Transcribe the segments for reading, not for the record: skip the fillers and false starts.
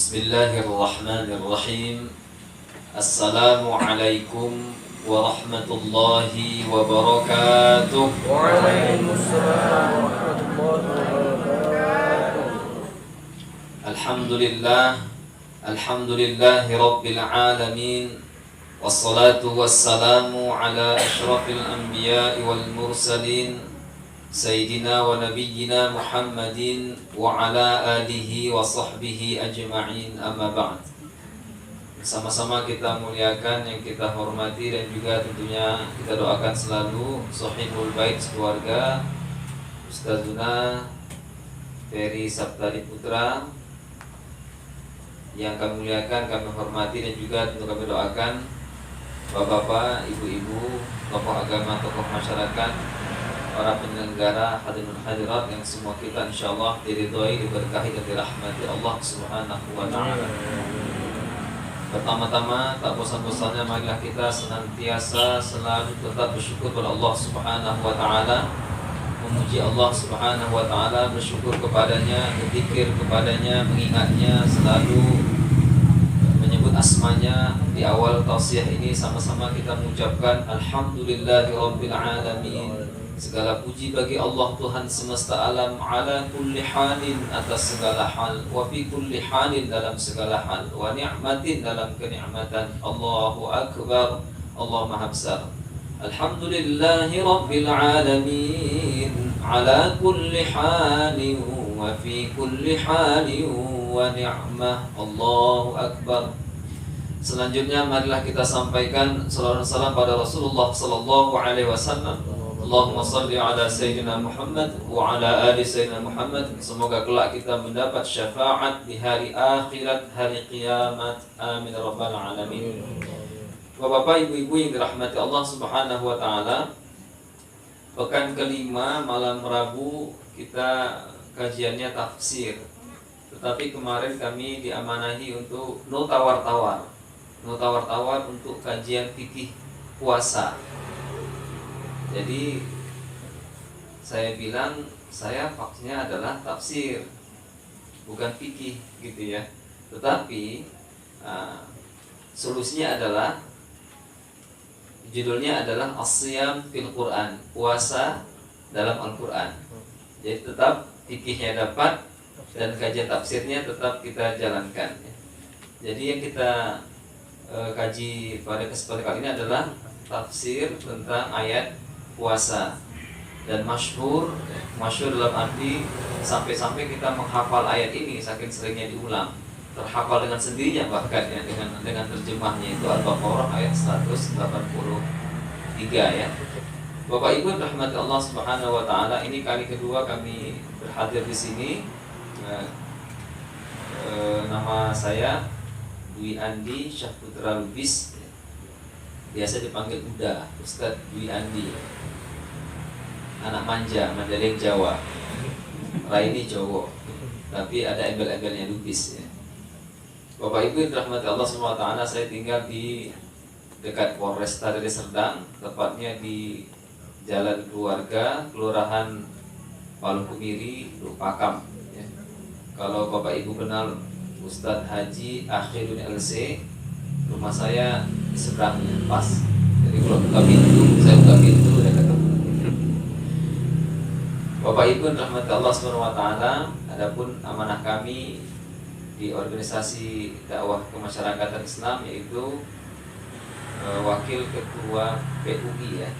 Bismillahirrahmanirrahim. Assalamualaikum warahmatullahi wabarakatuh. Waalaikumsalam warahmatullahi wabarakatuh. Alhamdulillahi rabbil alamin. Wassalatu wassalamu ala asyrafil anbiya'i wal mursalin Sayyidina wa nabiyyina Muhammadin wa ala alihi wa sahbihi ajma'in, amma ba'd. Sama-sama kita muliakan, yang kita hormati dan juga tentunya kita doakan selalu Sohibul Bait keluarga Ustazuna Ferry Saptari Putra, yang kami muliakan, kami hormati dan juga tentu kami doakan bapak-bapak, ibu-ibu, tokoh agama, tokoh masyarakat, para penyelenggara, hadirin hadirat yang semua kita insyaallah diridhoi, diberkahi dan dirahmati Allah Subhanahu wa taala. Pertama-tama, tak bosan-bosannya marilah kita senantiasa selalu tetap bersyukur kepada Allah Subhanahu wa taala, memuji Allah Subhanahu wa taala, bersyukur kepadanya, berzikir kepadanya, mengingatnya, selalu menyebut asmanya. Di awal tausiah ini sama-sama kita mengucapkan alhamdulillahirabbil alamin. Segala puji bagi Allah Tuhan semesta alam, ala kulli halin, atas segala hal, wa fi kulli halin, dalam segala hal, wa ni'matin, dalam kenikmatan. Allahu akbar, Allah maha besar. Alhamdulillahi rabbil alamin, ala kulli halin, wa fi kulli halin, wa ni'mah. Allahu akbar. Selanjutnya marilah kita sampaikan salawat salam pada Rasulullah sallallahu alaihi wasallam. Allahumma salli ala Sayyidina Muhammad wa ala ali Sayyidina Muhammad. Semoga kelak kita mendapat syafaat di hari akhirat, hari kiamat. Amin rabbal alamin. Bapak-bapak, ibu-ibu yang dirahmati Allah Subhanahu wa taala, pekan kelima malam Rabu kita kajiannya tafsir. Tetapi kemarin kami diamanahi untuk no tawar-tawar untuk kajian fikih puasa. Jadi saya bilang saya faksnya adalah tafsir, bukan fikih gitu ya. Tetapi solusinya adalah, judulnya adalah As-Siyam fil Quran, puasa dalam Al-Quran. Jadi tetap fikihnya dapat dan kajian tafsirnya tetap kita jalankan. Jadi yang kita kaji pada kesempatan kali ini adalah tafsir tentang ayat puasa, dan masyhur dalam arti sampai kita menghafal ayat ini saking seringnya diulang, terhafal dengan sendirinya bahkan ya, dengan terjemahnya itu Al-Baqarah ayat 183 ya. Bapak Ibu rahmati Allah Subhanahu wa taala, ini kali kedua kami berhadir di sini. Nama saya Dwi Andi Syahputra Lubis, biasa dipanggil Uda, Ustadz Dwi Andi. Anak manja, Mandailing Jawa, Raini Jawa, tapi ada embel-embelnya Lubis ya. Bapak Ibu yang dirahmati Allah SWT, saya tinggal di dekat Polresta Deli Serdang, tepatnya di Jalan Keluarga, Kelurahan Palung Kemiri, Pakam ya. Kalau Bapak Ibu kenal Ustadz Haji Akhirun LC, rumah saya di seberangnya pas. Jadi kalau buka pintu, saya buka pintu dan ketemu. Bapak Ibu rahmat Allah SWT, adapun amanah kami di organisasi dakwah kemasyarakatan Islam, yaitu wakil ketua PUI ya,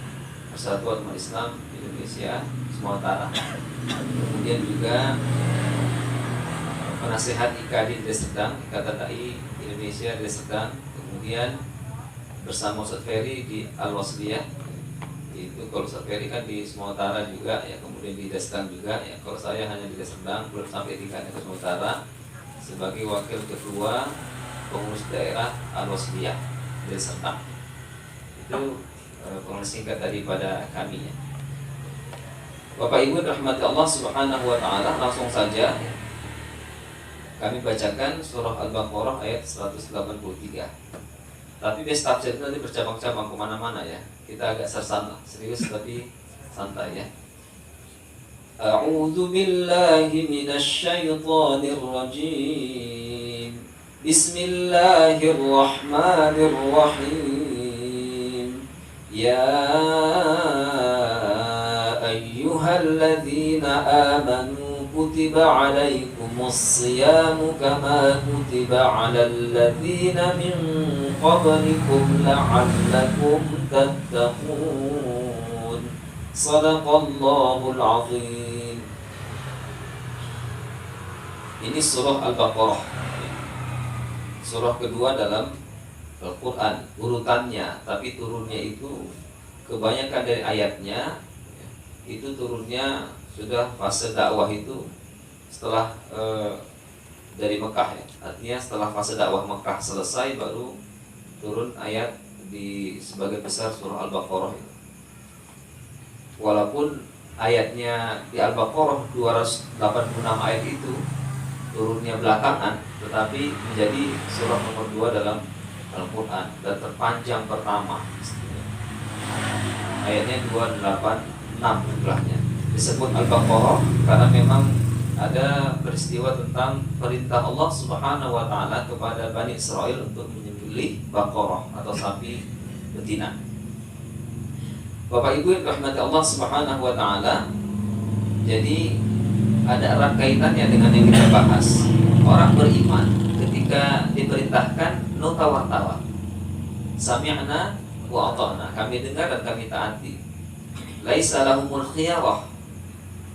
Persatuan Umat Islam Indonesia Sumatera Utara. Kemudian juga penasihat IKADI Deli Serdang, Ikatan Dai Indonesia Deli Serdang. Kemudian bersama Ustadz Ferry di Al-Wasliyah. Itu kalau Ustadz Ferry kan di Sumatera Utara juga ya, kemudian di Deli Serdang juga ya. Kalau saya hanya di Deli Serdang, belum sampai tingkatnya ke Sumatera Utara, sebagai wakil ketua pengurus daerah Al-Wasliyah Deli Serdang. Itu pengurus singkat daripada kami ya. Bapak Ibu rahmati Allah Subhanahu wa taala, langsung saja kami bacakan surah Al-Baqarah ayat 183. Tapi base tafsir itu nanti bercabang-cabang kemana-mana ya. Kita agak sersana, serius tapi santai ya. A'udzu billahi minasy syaithanir rajim. Bismillahirrahmanirrahim. Ya ayyuhalladzina amanu kutiba alaikumus siyamu kama kutiba alal ladzina min qablikum la'allakum tattaqun. Shadaqallahul azim. Ini surah Al-Baqarah, surah kedua dalam Al-Quran urutannya, tapi turunnya itu kebanyakan dari ayatnya itu turunnya sudah fase dakwah itu setelah dari Mekah ya. Artinya setelah fase dakwah Mekah selesai baru turun ayat di sebagian besar surah Al-Baqarah itu. Walaupun ayatnya di Al-Baqarah 286 ayat itu turunnya belakangan, tetapi menjadi surah nomor 2 dalam Al-Quran dan terpanjang pertama. Ayatnya 286 jumlahnya. Disebut Al-Baqarah karena memang ada peristiwa tentang perintah Allah Subhanahu wa taala kepada Bani Israel untuk menyembelih Baqarah atau sapi betina. Bapak Ibu yang dirahmati Allah Subhanahu wa taala, jadi ada erat kaitannya dengan yang kita bahas. Orang beriman ketika diperintahkan nota wartawa, sami'na wa ata'na, kami dengar dan kami taati. Laisa lahumul khiyarah.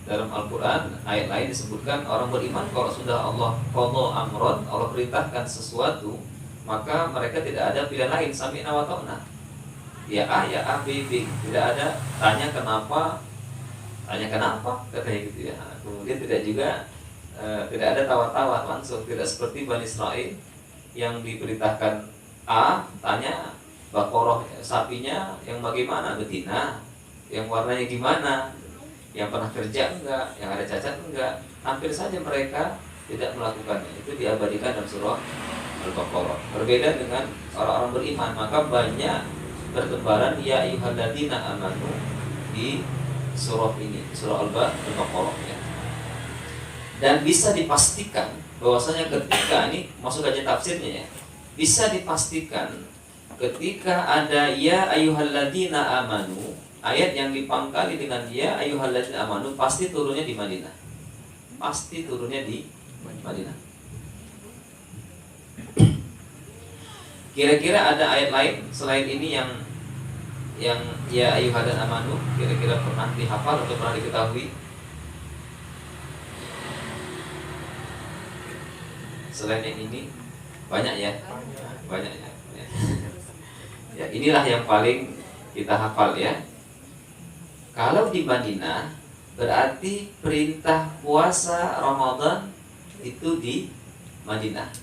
Dalam Al-Quran ayat lain disebutkan orang beriman kalau sudah Allah qadha amron, Allah perintahkan sesuatu, maka mereka tidak ada pilihan lain, sami'na wa ata'na. Ya A, ya A, B, B. Tidak ada tanya kenapa, katanya gitu ya. Kemudian tidak ada tawar-tawar langsung, tidak seperti Bani Israel yang diperintahkan A, tanya Baqarah sapinya yang bagaimana, betina, yang warnanya gimana, yang pernah kerja enggak, yang ada cacat enggak. Hampir saja mereka tidak melakukannya. Itu diabadikan dalam surah Al-Baqarah. Berbeda dengan orang-orang beriman, maka banyak bertebaran ya ayyuhalladzina amanu di surah ini, surah Al-Baqarah ya. Dan bisa dipastikan bahwasanya ketika ini masuk aja tafsirnya ya, bisa dipastikan ketika ada ya ayyuhalladzina amanu, ayat yang dipangkali dengan ya ayyuhalladzina amanu pasti turunnya di Madinah. Pasti turunnya di Madinah. Kira-kira ada ayat lain selain ini yang ya ayyuhalladzina amanu kira-kira pernah dihafal atau pernah diketahui? Selain yang ini banyak ya. Ya, inilah yang paling kita hafal ya. Kalau di Madinah berarti perintah puasa Ramadan itu di Madinah.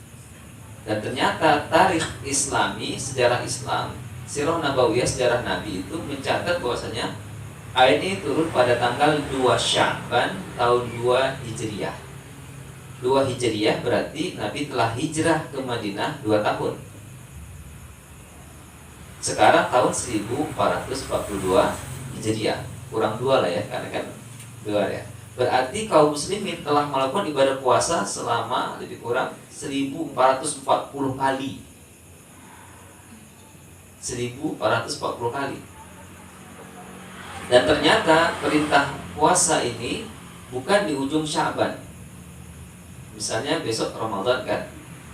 Dan ternyata tarikh Islami, sejarah Islam, sirah nabawiyah, sejarah Nabi itu mencatat bahwasanya ayat ini turun pada tanggal 2 Sya'ban tahun 2 Hijriah. 2 Hijriah berarti Nabi telah hijrah ke Madinah 2 tahun. Sekarang tahun 1442 Hijriah. Kurang 2 lah ya, karena kan 2 ya. Berarti kaum muslimin telah melakukan ibadah puasa selama lebih kurang 1440 kali. 1440 kali. Dan ternyata perintah puasa ini bukan di ujung Sya'ban. Misalnya besok Ramadan kan,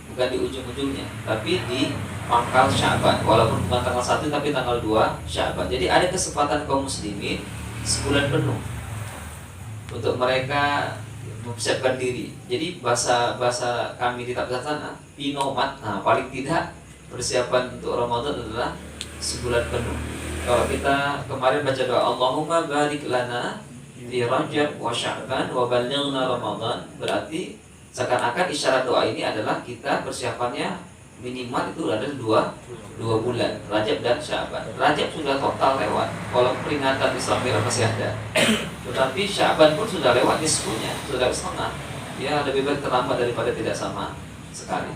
bukan di ujung-ujungnya, tapi di pangkal Sya'ban. Walaupun bukan tanggal 1 tapi tanggal 2 Sya'ban. Jadi ada kesempatan kaum muslimin sebulan penuh untuk mereka mempersiapkan diri. Jadi bahasa kami di Tabzat sana, pinomat. Nah, paling tidak persiapan untuk Ramadan adalah sebulan penuh. Kalau kita kemarin baca doa Allahumma barik lana fi Rajab wa Sya'ban wa ballighna Ramadan, berarti seakan-akan isyarat doa ini adalah kita persiapannya minimal itu ada 2 bulan, Rajab dan Sya'ban. Rajab sudah total lewat, kalau peringatan Islam Merah masih ada. Tetapi Sya'ban pun sudah lewat nisfunya, sudah setengah. Ya lebih baik terlambat daripada tidak sama sekali.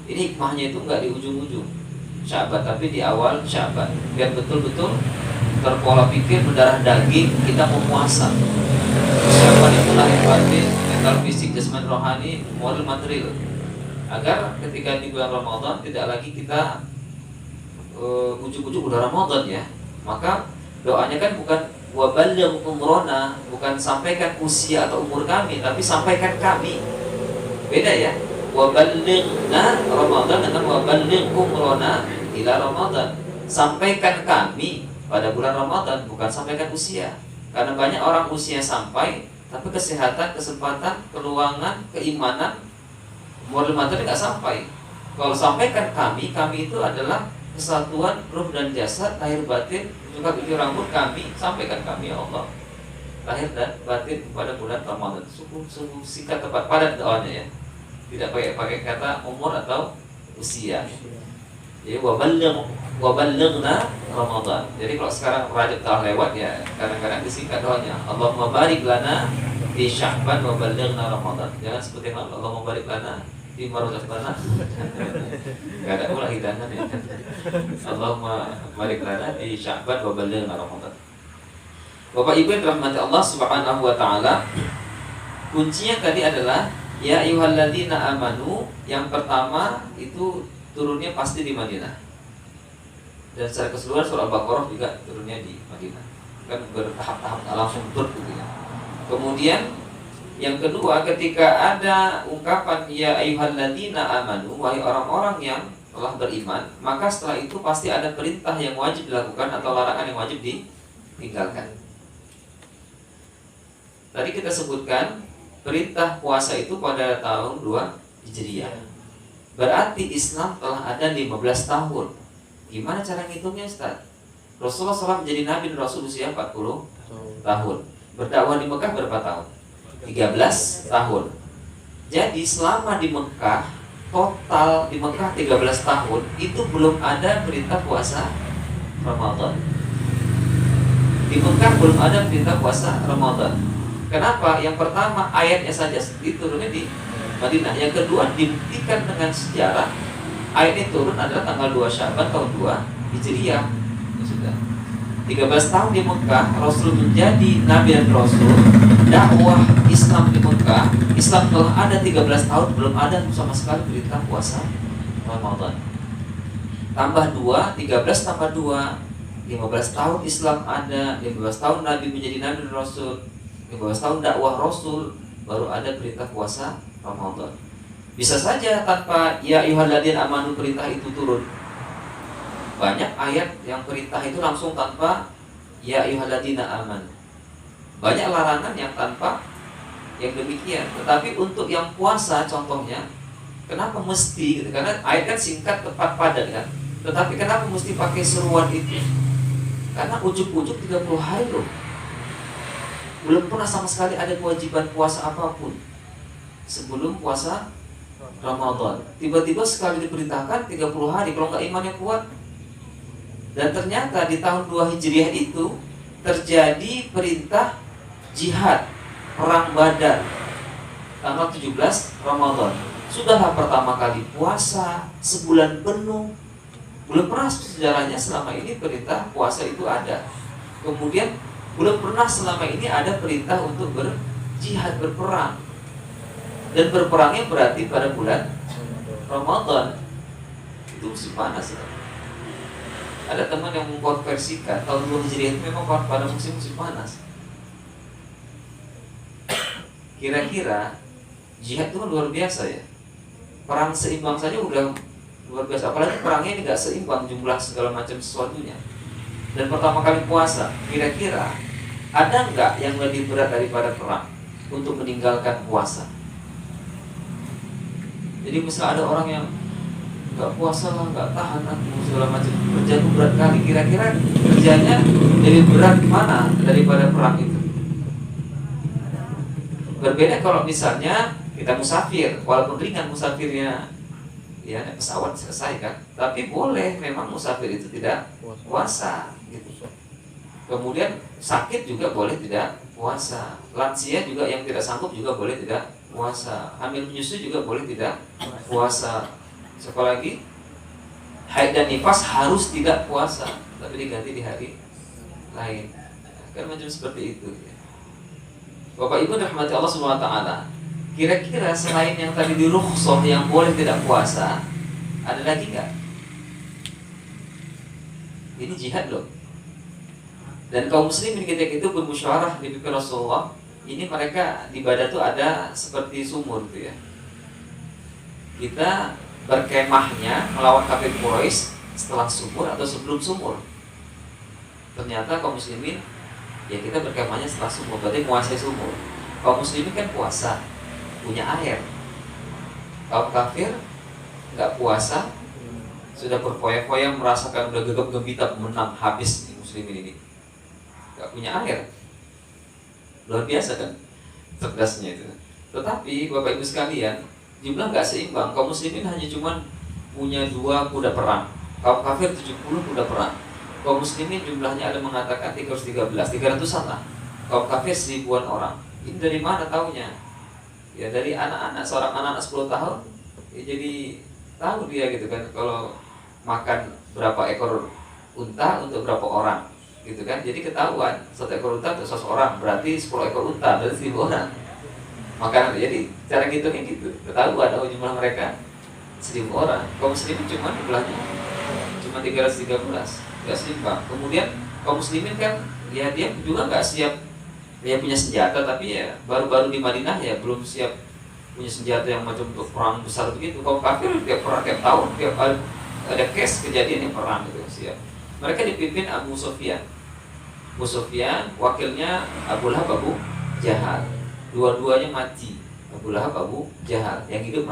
Ini hikmahnya itu enggak di ujung-ujung Sya'ban, tapi di awal Sya'ban, biar betul-betul terpola pikir mendarah daging kita mau puasa. Persiapan itu lahir batin, mental, fisik, jasmani, rohani, model material. agar ketika di bulan Ramadan tidak lagi kita ujuk-ujuk udah Ramadan ya. Maka doanya kan bukan waballigh umrona, bukan sampaikan usia atau umur kami, tapi sampaikan kami. Beda ya. Waballighna Ramadan dengan waballigh umrona ila Ramadan. Sampaikan kami pada bulan Ramadan, bukan sampaikan usia. Karena banyak orang usia sampai, tapi kesehatan, kesempatan, peluangan, keimanan, umur Ramadan nggak sampai. Kalau sampaikan kami itu adalah kesatuan ruh dan jasad, lahir batin, juga ujung rambut kami, sampaikan kami ya Allah, lahir dan batin pada bulan Ramadan. Sungguh singkat, tepat, padat doanya ya. Tidak pakai kata umur atau usia. Jadi waballighna Ramadan. Jadi kalau sekarang Rajab telah lewat ya, kadang-kadang disingkat doanya, Allahumma barik lana di Sya'ban waballighna Ramadan. Jangan seperti Allahumma barik lana di Marozaqna. Enggak ada pula hidangan ya. Allahumma barik lana di Sya'ban wa ballighna Ramadan. Bapak Ibu yang dirahmati Allah Subhanahu wa taala, kuncinya tadi adalah ya ayyuhalladzina amanu. Yang pertama itu turunnya pasti di Madinah. Dan secara keseluruhan surah Al-Baqarah juga turunnya di Madinah. Kan bertahap-tahap, langsung gitu ya. Kemudian yang kedua, ketika ada ungkapan ya ayyuhalladzina amanu, wahai orang-orang yang telah beriman, maka setelah itu pasti ada perintah yang wajib dilakukan atau larangan yang wajib ditinggalkan. Tadi kita sebutkan perintah puasa itu pada tahun 2 Hijriah. Berarti Islam telah ada 15 tahun. Gimana cara ngitungnya, Ustaz? Rasulullah SAW menjadi Nabi dan Rasul usia 40 tahun. Berdakwah di Mekah berapa tahun? 13 tahun. Jadi selama di Mekah, total di Mekah 13 tahun, itu belum ada perintah puasa Ramadan. Di Mekah belum ada perintah puasa Ramadan. Kenapa? Yang pertama, ayatnya saja diturunnya di Madinah. Yang kedua, dibuktikan dengan sejarah. Ayat ini turun adalah tanggal 2 Sya'ban tahun 2 Hijriah. Ya sudah. 13 tahun di Mekah, Rasul menjadi Nabi dan Rasul. Dakwah Islam di Mekah, Islam telah ada 13 tahun, belum ada sama sekali perintah puasa Ramadan. Tambah 2, 13 tambah 2, 15 tahun Islam ada, 15 tahun Nabi menjadi Nabi dan Rasul, 15 tahun dakwah Rasul, baru ada perintah puasa Ramadan. Bisa saja tanpa ya ayyuhalladzina amanu perintah itu turun. Banyak ayat yang perintah itu langsung tanpa ya ayyuhalladzina amanu. Banyak larangan yang tanpa yang demikian. Tetapi untuk yang puasa contohnya, kenapa mesti gitu? Karena ayat kan singkat, tepat, padat kan. Tetapi kenapa mesti pakai seruan itu? Karena ujuk-ujuk 30 hari loh. Belum pernah sama sekali ada kewajiban puasa apapun sebelum puasa Ramadan. Tiba-tiba sekali diperintahkan 30 hari, kalau nggak imannya kuat. Dan ternyata di tahun 2 Hijriah itu terjadi perintah jihad, perang Badar, tanggal 17 Ramadan. Sudahlah pertama kali puasa sebulan penuh. Belum pernah sejarahnya selama ini perintah puasa itu ada. Kemudian belum pernah selama ini ada perintah untuk berjihad, berperang. Dan berperangnya berarti pada bulan Ramadan. Itu musim panas ya. Ada teman yang mengkonversikan tahun 2 Hijriah itu memang pada musim-musim panas. Kira-kira jihad itu kan luar biasa ya. Perang seimbang saja udah luar biasa. Apalagi perangnya ini gak seimbang jumlah segala macam sesuatunya. Dan pertama kali puasa, kira-kira ada nggak yang lebih berat daripada perang untuk meninggalkan puasa? Jadi misal ada orang yang nggak puasa lah, nggak tahan aku segala macam, kerja itu berat kali. Kira-kira kerjanya lebih berat mana daripada perang itu? Berbeda kalau misalnya kita musafir, walaupun ringan musafirnya, ya naik pesawat selesai kan. Tapi boleh memang musafir itu tidak puasa gitu. Kemudian sakit juga boleh tidak puasa. Lansia juga yang tidak sanggup juga boleh tidak puasa. Hamil menyusui juga boleh tidak puasa. Sekali lagi, haid dan nifas harus tidak puasa, tapi diganti di hari lain. Kan macam seperti itu. Bapak Ibu rahmati Allah Subhanahu wa taala. Kira-kira selain yang tadi di rukhsah yang boleh tidak puasa, ada lagi nggak? Ini jihad loh. Dan kaum muslimin ketika itu bermusyawarah di pimpin Rasulullah. Ini mereka di Badar tuh ada seperti sumur gitu ya. Kita berkemahnya melawan kafir Quraisy setelah sumur atau sebelum sumur. Ternyata kaum muslimin, ya kita berkemahnya setelah sumur, berarti menguasai sumur. Kaum muslimin kan puasa, punya air. Kaum kafir nggak puasa, sudah berfoya-foya merasakan udah gegap gempita menang habis muslimin ini, nggak punya air. Luar biasa kan cerdasnya itu. Tetapi Bapak Ibu sekalian, jumlah nggak seimbang. Kaum muslimin hanya cuman punya 2 kuda perang, kaum kafir 70 kuda perang. Kaum muslimin jumlahnya ada mengatakan 313, 300-an lah. Kaum kafir 1000-an orang. Ini dari mana taunya? Ya dari anak-anak, seorang anak-anak 10 tahun ya jadi tahu dia gitu kan, kalau makan berapa ekor unta untuk berapa orang gitu kan. Jadi ketahuan 1 ekor unta untuk 100 orang, berarti 10 ekor unta berarti 1000 orang makanan. Jadi cara ngitungnya gitu, ketahuan oh jumlah mereka 1000 orang. Kaum muslimin cuma jumlahnya cuma 313, nggak seimbang. Kemudian kaum muslimin kan ya dia juga nggak siap, dia punya senjata tapi ya baru-baru di Madinah ya belum siap punya senjata yang macam untuk perang besar begitu. Kaum kafir tiap perang tiap tahun tiap ada case kejadian yang perang gitu siap. Mereka dipimpin Abu Sufyan. Abu Sufyan wakilnya Abu Lahab, Abu Jahal. Dua-duanya mati. Abu Lahab, Abu Jahal. Yang hidup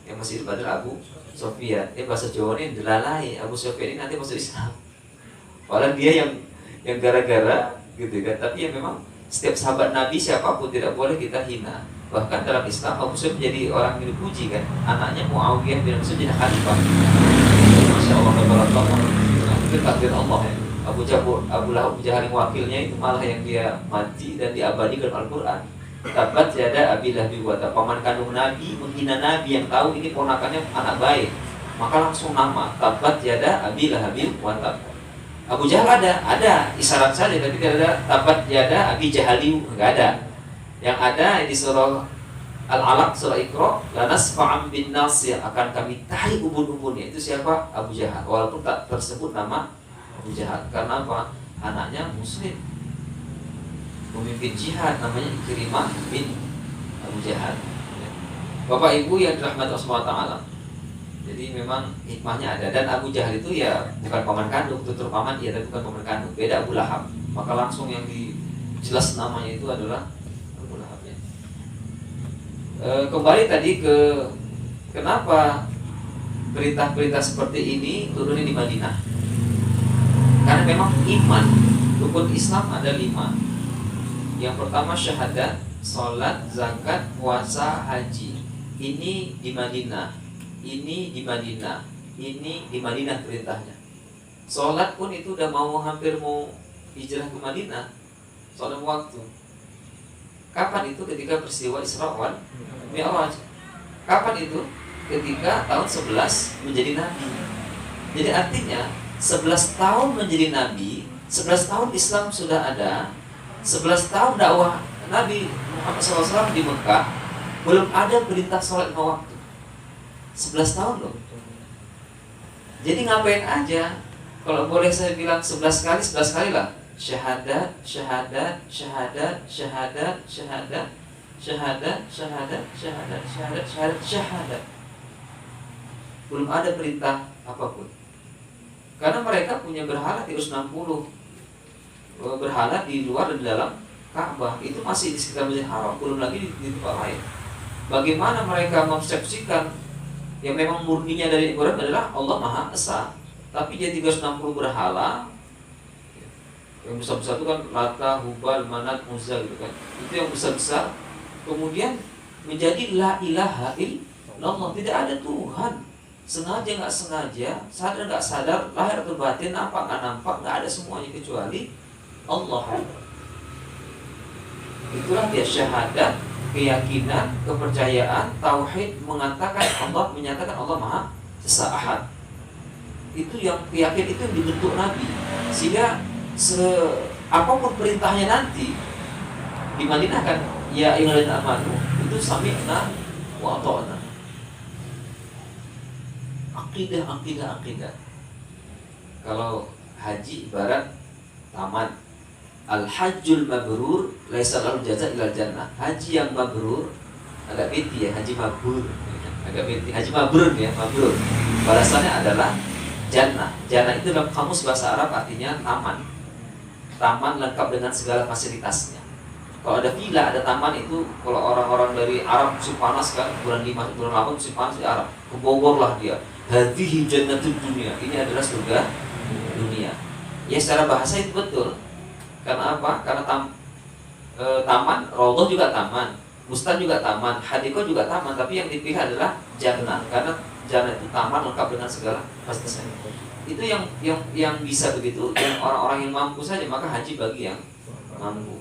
yang masih hidup adalah Abu Sufyan. Bahasa Jawa ini delalai. Abu Sufyan ini nanti masuk Islam. Padahal dia yang gara-gara gitu kan. Tapi ya memang setiap sahabat Nabi siapapun tidak boleh kita hina. Bahkan dalam Islam Abu Sufyan menjadi orang yang dipuji kan. Anaknya Muawiyah bin Abi Sufyan jadi khalifah. Masya Allah, itu takdir Allah ya. Abu Lahab, Abu Jahal yang wakilnya itu malah yang dia mati dan diabadikan Al-Quran. Tabat yada Abi Lahab wa tab. Paman kandung Nabi menghina Nabi yang tahu ini ponakannya anak baik, maka langsung nama tabat yada Abi Lahab wa tab. Abu Jahal ada isyarat saja, tapi tidak ada tabat yada Abi Jahali, enggak ada. Yang ada di surah Al-Alaq, surah Iqra, lanasfa'am bin nasir, akan kami tarik ubun-ubunnya. Itu siapa? Abu Jahal. Walaupun tak tersebut nama Abu Jahal. Karena apa? Anaknya muslim, pemimpin jihad, namanya Ikrimah bin Abu Jahal. Bapak Ibu yang dirahmati Allah SWT, jadi memang hikmahnya ada. Dan Abu Jahal itu ya bukan paman kandung, tutur paman iya, tapi bukan paman kandung. Beda Abu Lahab. Maka langsung yang jelas namanya itu adalah Abu Lahab ya. Kembali tadi ke kenapa berita-berita seperti ini turunnya di Madinah. Karena memang iman, rukun Islam ada 5. Yang pertama syahadat, sholat, zakat, puasa, haji. Ini di Madinah, ini di Madinah, ini di Madinah perintahnya. Sholat pun itu udah hampir mau hijrah ke Madinah. Sholat waktu. Kapan itu? Ketika peristiwa Isra wal Mi'raj. Kapan itu? Ketika tahun 11 menjadi nabi. Jadi artinya 11 tahun menjadi nabi, 11 tahun Islam sudah ada, 11 tahun dakwah Nabi Muhammad SAW di Mekah, belum ada perintah sholat 5 waktu. 11 tahun loh. Jadi ngapain aja? Kalau boleh saya bilang 11 kali lah. Syahadat, syahadat, syahadat, syahadat, syahadat, syahadat, syahadat, syahadat, syahadat, syahadat, syahadat. Belum ada perintah apapun. Karena mereka punya berhala 360 berhala di luar dan di dalam Ka'bah. Itu masih di sekitar Masjidil Haram, belum lagi di tempat lain. Bagaimana mereka mempersepsikan yang memang murninya dari Ibrahim adalah Allah Maha Esa, tapi dia 360 berhala. Yang besar-besar itu kan Lata, Hubal, Manat, Uzza gitu kan. Itu yang besar-besar. Kemudian menjadi la ilaha illallah, tidak ada Tuhan. Sengaja nggak sengaja, sadar nggak sadar, lahir atau batin, nampak nggak nampak, nggak ada semuanya kecuali Allah. Itulah dia syahadat, keyakinan, kepercayaan, tauhid, mengatakan Allah, menyatakan Allah Maha Esa Ahad. Itu yang keyakinan, itu yang dibentuk Nabi. Sehingga apapun perintahnya nanti di Madinah kan, ya ayyuhalladzina amanu, itu itu sami'na wa ata'na. Akidah. Kalau haji ibarat taman. Al-hajjul mabrur laisa lahu jaza ilal jannah. Haji yang mabrur, agak beti ya, haji mabrur. Agak beti. Haji mabrur ya, mabrur. Balasannya adalah jannah. Jannah itu dalam kamus bahasa Arab artinya taman. Taman lengkap dengan segala fasilitasnya. Kalau ada villa, ada taman itu, kalau orang-orang dari Arab musim panas kan, bulan 5, bulan 8 musim panas di Arab, ke Bogor lah dia. Hadhihi jannatul dunia. Ini adalah surga dunia. Ya secara bahasa itu betul. Karena apa? Karena taman, Raudhah juga taman, Bustan juga taman, Hadikoh juga taman, tapi yang dipilih adalah jannah. Karena jannah itu taman lengkap dengan segala fasilitasnya. Itu yang bisa begitu, yang orang-orang yang mampu saja, maka haji bagi yang mampu.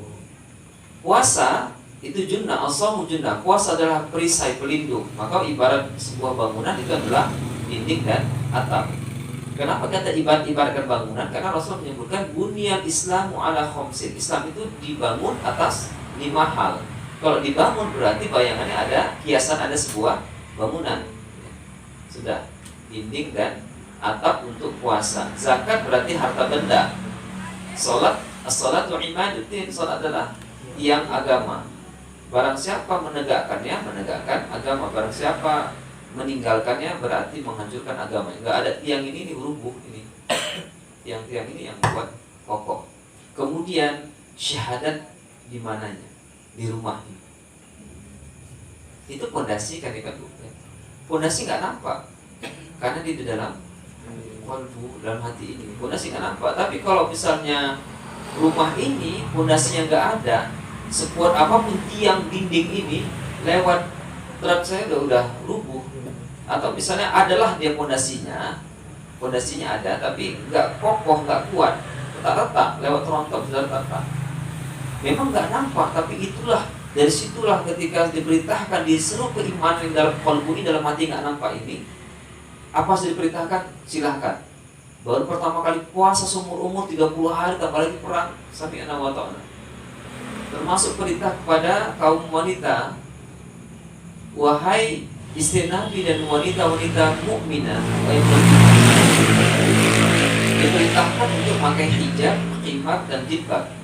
Puasa itu junnah, as-shaumu junnah. Puasa adalah perisai pelindung. Maka ibarat sebuah bangunan itu adalah dinding dan atap. Kenapa kata ibaratkan bangunan? Karena Rasul menyebutkan bunyan Islamu ala khamsin. Islam itu dibangun atas 5 hal. Kalau dibangun berarti bayangannya ada kiasan, ada sebuah bangunan. Sudah, dinding dan atap untuk puasa. Zakat berarti harta benda. Salat, as-salatu imaduddin. Salat adalah tiang agama. Barang siapa menegakkannya, menegakkan agama. Barang siapa meninggalkannya berarti menghancurkan agama. Enggak ada tiang ini rubuh ini. Tiang-tiang ini yang buat kokoh. Kemudian syahadat di mananya? Di rumahnya. Itu pondasi kan ikan bukan. Pondasi nggak nampak karena di dalam kalbu, dalam hati ini. Pondasi nggak nampak. Tapi kalau misalnya rumah ini pondasinya nggak ada, sekuat apapun tiang dinding ini lewat truk saya udah rubuh. Atau misalnya adalah dia pondasinya ada tapi nggak kokoh, nggak kuat, retak-retak lewat rontok sudah retak. Memang nggak nampak, tapi itulah, dari situlah ketika diberitakan diseru keimanan dalam kalbu ini, dalam hati nggak nampak ini, apa sudah diperintahkan? Silahkan. Baru pertama kali puasa seumur umur 30 hari, tambah lagi perang sampai 6 tahun. Termasuk perintah kepada kaum wanita, wahai istri Nabi dan wanita-wanita mukminah, diperintahkan untuk pakai hijab, khimar dan jilbab.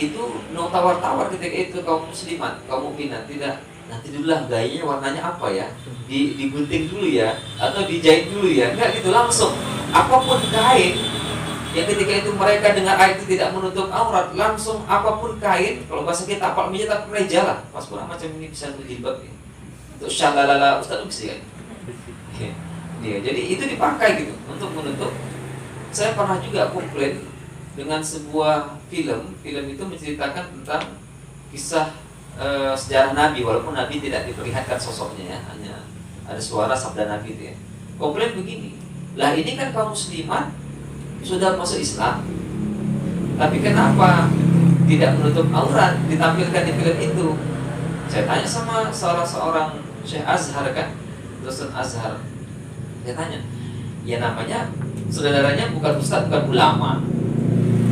Itu no tawar-tawar ketika itu kaum muslimat, kaum mukminah tidak. Nanti dulu lah gayanya warnanya apa ya, digunting dulu ya, atau dijahit dulu ya. Enggak gitu, langsung apapun kain yang ketika itu mereka dengar ayat itu tidak menutup aurat, langsung apapun kain, kalau bahasa kita apal meja tak meja lah, pas kurang macam ini bisa berjilbab ya. Untuk syalalala Ustaz bisa kan? Ya, jadi itu dipakai gitu untuk menutup. Saya pernah juga komplain dengan sebuah film itu menceritakan tentang kisah sejarah Nabi, walaupun Nabi tidak diperlihatkan sosoknya ya, hanya ada suara sabda Nabi itu ya. Komplain begini, lah ini kan kaum muslimat sudah masuk Islam, tapi kenapa tidak menutup aurat ditampilkan di film itu? Saya tanya sama salah seorang Syekh Azhar kan, dosen Azhar. Saya tanya, ya namanya saudaranya bukan ustaz, bukan ulama.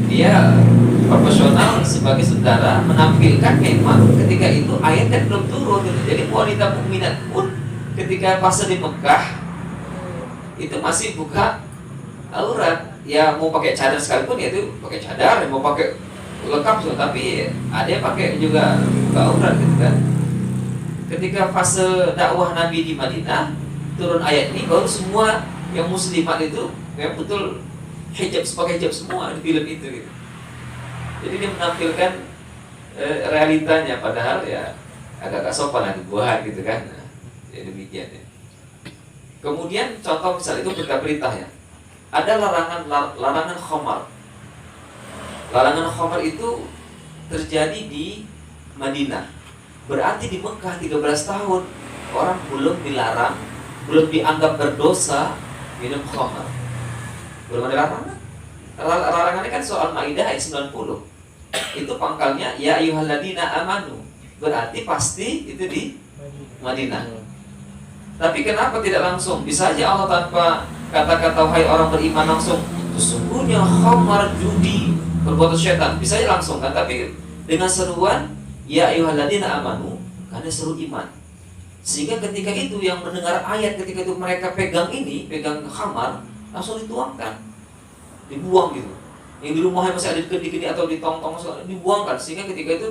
Dia profesional sebagai saudara menampilkan memang ketika itu ayat kan belum turun gitu. Jadi wanita mukminat pun ketika pas di Mekah itu masih buka aurat. Ya mau pakai cadar sekalipun ya itu pakai cadar, mau pakai lengkap so, tapi ada yang pakai juga buka aurat gitu kan. Ketika fase dakwah Nabi di Madinah turun ayat ini, baru semua yang muslimat itu yang betul hijab, sebagai hijab semua di film itu gitu. Jadi dia menampilkan realitanya, padahal ya agak sopan lah dibuat gitu kan. Nah, ya demikian ya. Kemudian contoh misal itu berita-berita ya. Ada larangan khamar. Larangan khamar itu terjadi di Madinah. Berarti di Mekah 13 tahun orang belum dilarang, belum dianggap berdosa minum khamar. Belum ada larangan. Larangannya kan soal Maidah ayat 90. Itu pangkalnya ya ayyuhalladzina amanu. Berarti pasti itu di Madinah. Tapi kenapa tidak langsung? Bisa aja Allah tanpa kata-kata wahai orang beriman langsung sesungguhnya khamar, judi, perbuatan syaitan. Bisa aja langsung kan, tapi dengan seruan ya ayyuhalladzina amanu, karena seru iman. Sehingga ketika itu yang mendengar ayat, ketika itu mereka pegang khamar, langsung dituangkan, dibuang gitu. Yang di rumahnya masih ada di gede atau di tong-tong dibuangkan. Sehingga ketika itu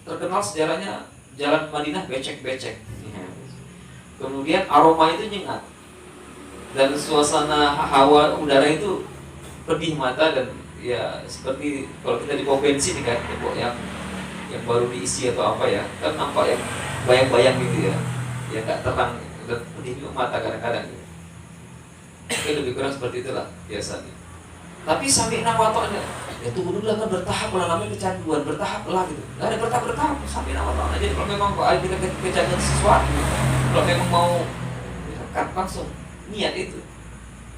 terkenal sejarahnya jalan Madinah becek-becek. Kemudian aroma itu nyengat, dan suasana hawa udara itu pedih mata, dan ya seperti kalau kita di pom bensin kan, yang baru diisi atau apa ya, kan nampak yang bayang-bayang gitu ya, yang nggak terang dan pedih mata kadang-kadang. Oke, lebih kurang seperti itulah biasanya. Tapi sami'na wa ta'na, ya tunggu dulu lah, kan bertahap lah, namanya kecanduan, bertahap lah gitu. Nggak ada bertahap, sami'na wa ta'na. Jadi kalau memang kita kecanduan sesuatu, kalau memang mau dekat, langsung niat itu.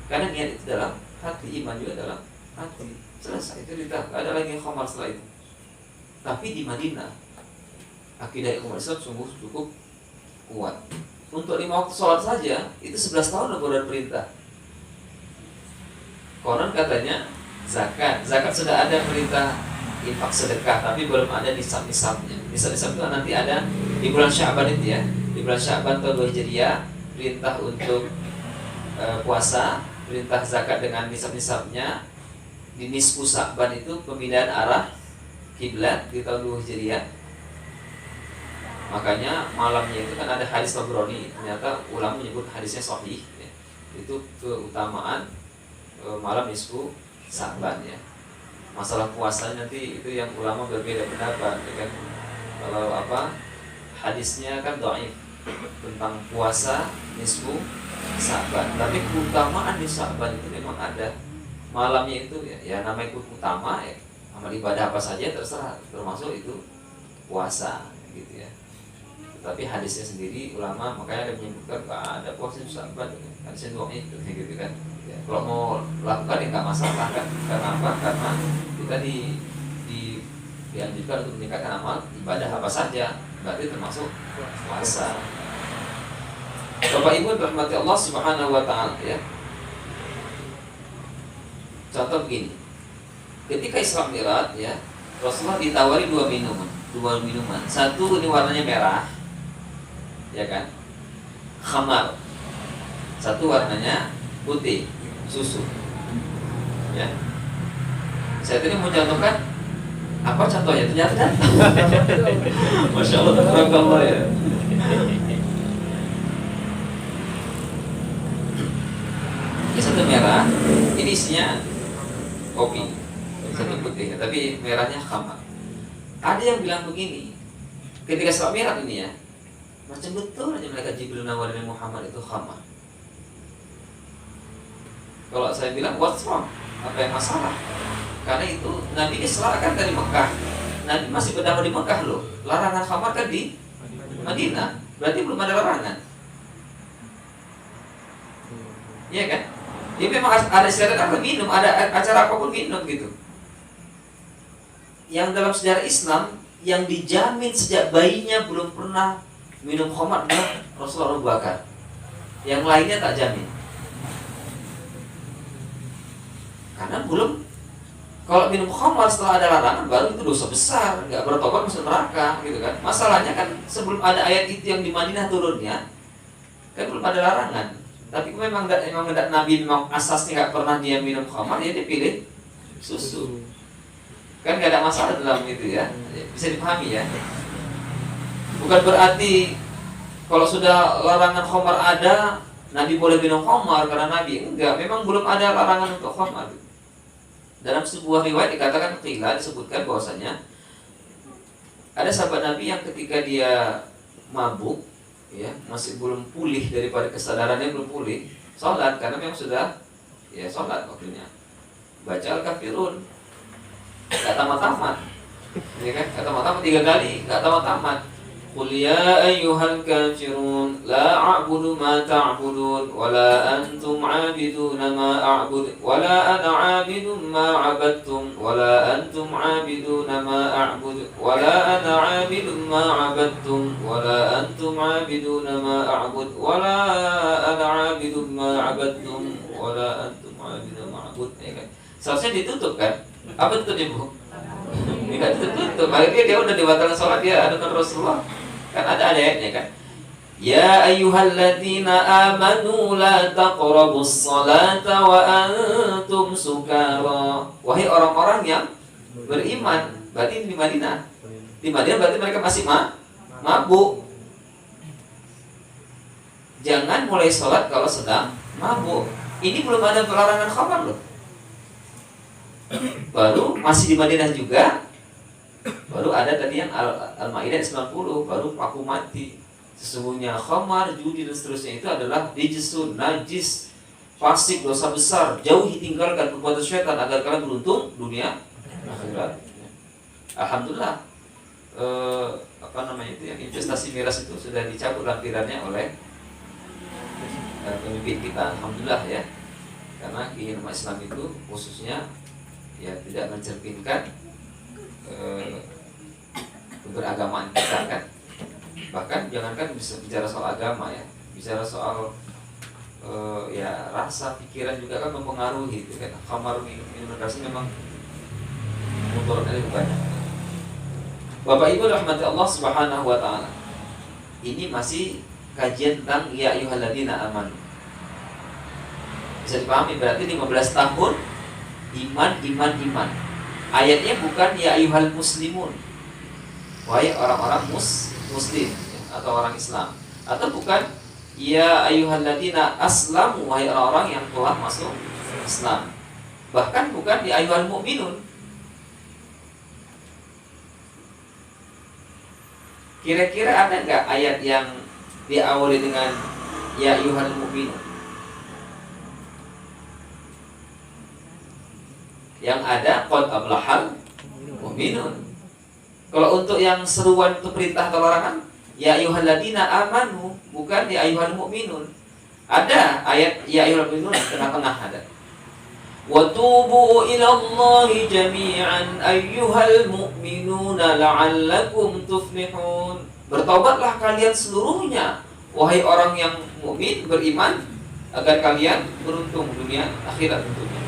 Karena niat itu dalam hati, iman juga dalam hati. Selesai, cerita, nggak ada lagi yang khamar setelah itu. Tapi di Madinah, akidah umat Islam sungguh cukup kuat. Untuk 5 waktu sholat saja, itu 11 tahun baru ada perintah. Konon katanya zakat sudah ada perintah infak sedekah, tapi belum ada nisab-nisabnya. Nisab-nisab itu nanti ada di bulan Sya'ban itu ya. Di bulan Sya'ban tahun 2 Hijriah, perintah untuk puasa, perintah zakat dengan nisab-nisabnya. Di nisfu Sya'ban itu pemindahan arah kiblat di tahun 2 Hijriah. Makanya malamnya itu kan ada hadis Tabrani, ternyata ulama menyebut hadisnya sahih ya. Itu keutamaan malam nisfu Sya'ban ya. Masalah puasa nanti itu yang ulama berbeda pendapat ya kan. Kalau hadisnya kan dhaif tentang puasa nisfu Sya'ban, tapi keutamaan di Sya'ban itu memang ada. Malamnya itu ya namanya itu utama ya. Amal ibadah apa saja terserah, termasuk itu puasa gitu ya. Tapi hadisnya sendiri ulama makanya ada menyebutkan nggak ada puasa di Sya'ban, hadisnya dhaif gitu kan. Ya, kalau mau lakukan ya nggak masalah kan. Karena apa? Karena kita dianjurkan untuk meningkatkan amal ibadah apa saja, berarti termasuk puasa. Bapak Ibu rahmati Allah Subhanahu wa taala ya. Contoh begini. Ketika Isra Mi'raj ya, Rasulullah ditawari dua minuman. Satu ini warnanya merah. Ya kan? Khamar. Satu warnanya putih, susu. Ya. Saya tadi mau contohkan apa contohnya? Ternyata kan Masya Allah, tabarakallah ya. Ini satu merah, ini isinya kopi. Satu putih, tapi merahnya khamar. Ada yang bilang begini, ketika Isra Mi'raj ini ya, macam betul aja malaikat Jibril nawarin Muhammad itu khamar. Kalau saya bilang what's wrong? Apa yang masalah? Karena itu Nabi Isra kan dari Mekah. Nabi masih berdakwah di Mekah loh. Larangan khamar kan di Madinah. Berarti belum ada larangan. Iya kan? Dia memang ada syarat apa minum, ada acara apapun minum gitu. Yang dalam sejarah Islam yang dijamin sejak bayinya belum pernah minum khamar adalah Rasulullah Abu Bakar. Yang lainnya tak jamin. Karena belum, kalau minum khamar setelah ada larangan baru itu dosa besar, nggak bertobat masuk neraka gitu kan. Masalahnya kan sebelum ada ayat itu yang di Madinah turunnya kan belum ada larangan. Tapi memang Nabi memang asasnya nggak pernah dia minum khamar, ya dia pilih susu. Kan nggak ada masalah dalam itu ya, bisa dipahami ya. Bukan berarti kalau sudah larangan khamar ada, Nabi boleh minum khamar karena Nabi enggak. Memang belum ada larangan untuk khamar. Dalam sebuah riwayat dikatakan disebutkan bahwasanya ada sahabat Nabi yang ketika dia mabuk, ya masih belum pulih daripada kesadarannya, belum pulih, sholat karena memang sudah ya sholat waktunya, baca Al-Kafirun, nggak tamat-tamat, ya kan? Nggak tamat-tamat 3 kali, nggak tamat-tamat. Qul ya ayyuhal kafirun la a'budu ma ta'budun wa la antum 'abiduna ma a'bud wa la ana 'abidun ma 'abadtum wa la antum 'abiduna ma a'bud wa la ana 'abidun ma 'abadtum wa la antum 'abiduna ma a'bud wa la ana 'abidun ma 'abadtum wa la antum 'abiduna ma a'bud. Ya kan? Seharusnya ditutup kan? Apa tutupnya, Bu? Tidak ditutup. Akhirnya dia udah dibatalkan sholat dia dengan Rasulullah. Kan ada ayatnya kan. Ya ayyuhalladzina amanu la taqrabus salata wa antum sukara. Wahai orang-orang yang beriman, berarti di Madinah. Di Madinah berarti mereka masih mabuk. Jangan mulai sholat kalau sedang mabuk. Ini belum ada pelarangan khamar loh. Baru masih di Madinah juga. Baru ada tadi yang Al-Maidah 90, baru aku mati. Sesungguhnya khamar, judi dan seterusnya itu adalah rijsun, najis, fasik, dosa besar. Jauhi, tinggalkan perbuatan syaitan agar kalian beruntung dunia akhirat. Alhamdulillah. Yang investasi miras itu sudah dicabut lampirannya oleh pemimpin kita, alhamdulillah ya. Karena kiai umat Islam itu khususnya ya tidak mencerminkan keberagamaan kita kan. Bahkan jangankan bisa bicara soal agama ya, bicara soal ya rasa pikiran juga kan mempengaruhi itu kan. Khamar minuman keras memang mudaratnya lebih banyak. Bapak Ibu rahmati Allah Subhanahu wa taala. Ini masih kajian tentang ya ayyuhalladzina amanu. Bisa dipahami berarti 15 tahun iman. Ayatnya bukan ya ayyuhal muslimun. Wahai orang-orang muslim atau orang Islam, atau bukan ya ayyuhalladzina aslamu, wahai orang-orang yang telah masuk Islam. Bahkan bukan ya ayyuhal mu'minun. Kira-kira ada enggak ayat yang diawali dengan ya ayyuhal mu'minun? Yang ada qad ablahal mu'minun. Kalau untuk yang seruan untuk perintah atau larangan ya ayyuhalladzina amanu, bukan ya ayyuhal mu'minun. Ada ayat ya ayyuhal mu'minun tengah-tengah ada. Wa tubu ilallahi jami'an ayyuhal mu'minuna la'allakum tuflihun. Bertobatlah kalian seluruhnya wahai orang yang mukmin beriman agar kalian beruntung dunia akhirat tentunya.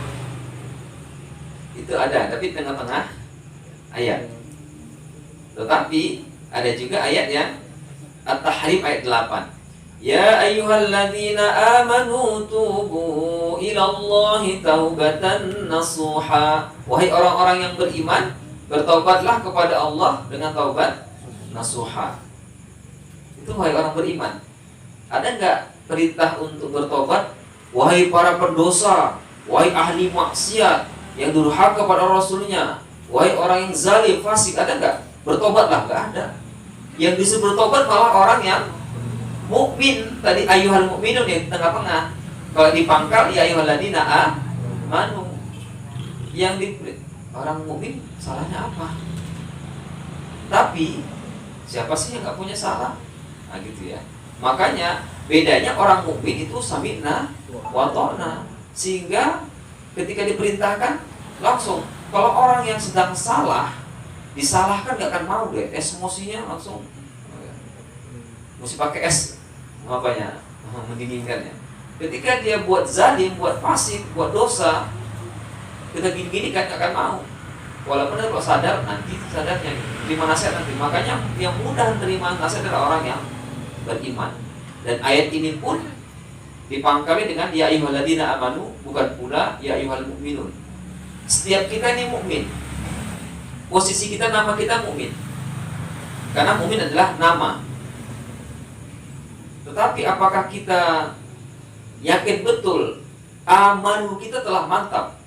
Itu ada, tapi tengah-tengah ayat. Tetapi ada juga ayat yang At-Tahrim ayat 8. Ya ayyuhalladzina amanu tubu ilallahi taubatan nasuha. Wahai orang-orang yang beriman, bertaubatlah kepada Allah dengan taubat nasuha. Itu wahai orang beriman. Ada enggak perintah untuk bertobat? Wahai para pendosa, wahai ahli maksiat yang durhaka kepada Rasulnya, wahai orang yang zalim, fasik, ada enggak? Bertobatlah, enggak ada. Yang bisa bertobat malah orang yang mukmin. Tadi ayyuhal mu'minun di tengah-tengah. Kalau di pangkal ya ayyuhalladzina amanu. Yang di orang mukmin salahnya apa? Tapi siapa sih yang enggak punya salah? Nah gitu ya. Makanya bedanya orang mukmin itu sami'na wa ta'na. Sehingga ketika diperintahkan langsung. Kalau orang yang sedang salah disalahkan gak akan mau deh, emosinya langsung mesti pakai es apanya mendinginkannya. Ketika dia buat zalim, buat fasik, buat dosa, kita gini-gini kan gak akan mau. Walaupun kalau sadar nanti sadarnya terima nasihat nanti. Makanya yang mudah terima nasihat adalah orang yang beriman. Dan ayat ini pun dipangkali dengan ya ayyuhalladzina amanu, bukan pula ya ayyuhal mu'minun. Setiap kita ini mukmin. Posisi kita, nama kita mukmin. Karena mukmin adalah nama. Tetapi apakah kita yakin betul amanu kita telah mantap?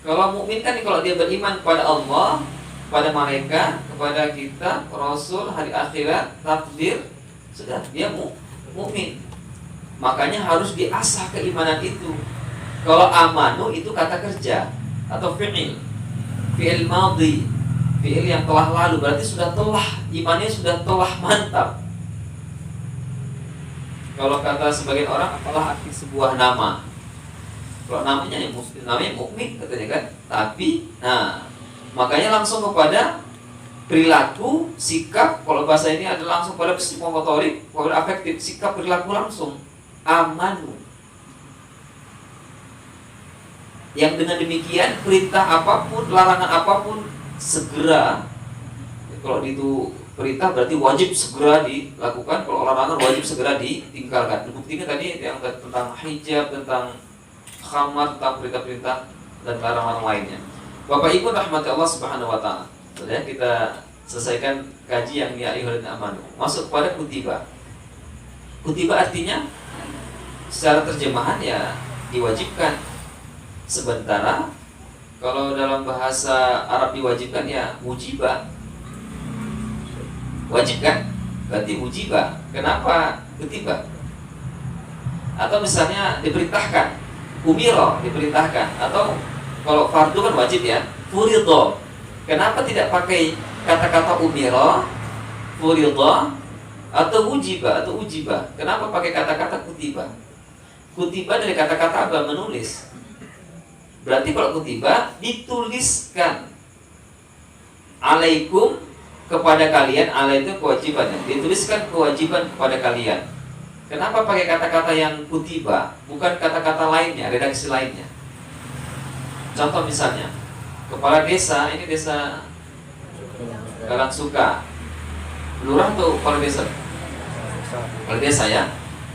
Kalau mukmin kan kalau dia beriman kepada Allah, kepada malaikat, kepada kita, Rasul, hari akhirat, takdir, sudah dia mukmin. Makanya harus diasah keimanan itu. Kalau amanu itu kata kerja atau fi'il madhi, fi'il yang telah lalu, berarti sudah telah, imannya sudah telah mantap. Kalau kata sebagian orang, apalah arti sebuah nama? Kalau namanya mukmin katanya kan. Tapi, makanya langsung kepada perilaku, sikap. Kalau bahasa ini adalah langsung pada psikomotorik, pada afektif, sikap perilaku langsung. Amanu. yang dengan demikian perintah apapun, larangan apapun segera, kalau itu perintah berarti wajib segera dilakukan, kalau larangan wajib segera ditinggalkan. Buktinya tadi yang tentang hijab, tentang khamar, tentang perintah-perintah dan larangan lainnya. Bapak Ibu rahmati Allah Subhanahu wa taala. Sudah kita selesaikan kaji yang ya ayyuhalladzina amanu. Masuk pada kutiba. Kutiba artinya secara terjemahan ya diwajibkan. Sementara kalau dalam bahasa Arab diwajibkan ya wujiba. Wajib kan? Berarti wujiba. Kenapa kutiba? Atau misalnya diperintahkan, umiro diperintahkan, atau kalau fardu kan wajib ya, furidho. Kenapa tidak pakai kata-kata umiro, furidho, atau wujiba atau ujiba? Kenapa pakai kata-kata kutiba? Kutiba dari kata-kata apa? Menulis. Berarti kalau kutiba dituliskan alaikum kepada kalian, alai itu kewajibannya, dituliskan kewajiban kepada kalian. Kenapa pakai kata-kata yang kutiba, bukan kata-kata lainnya, redaksi lainnya? Contoh misalnya, kepala desa, ini desa Galangsuka, lurah atau kepala desa? Kepala desa ya.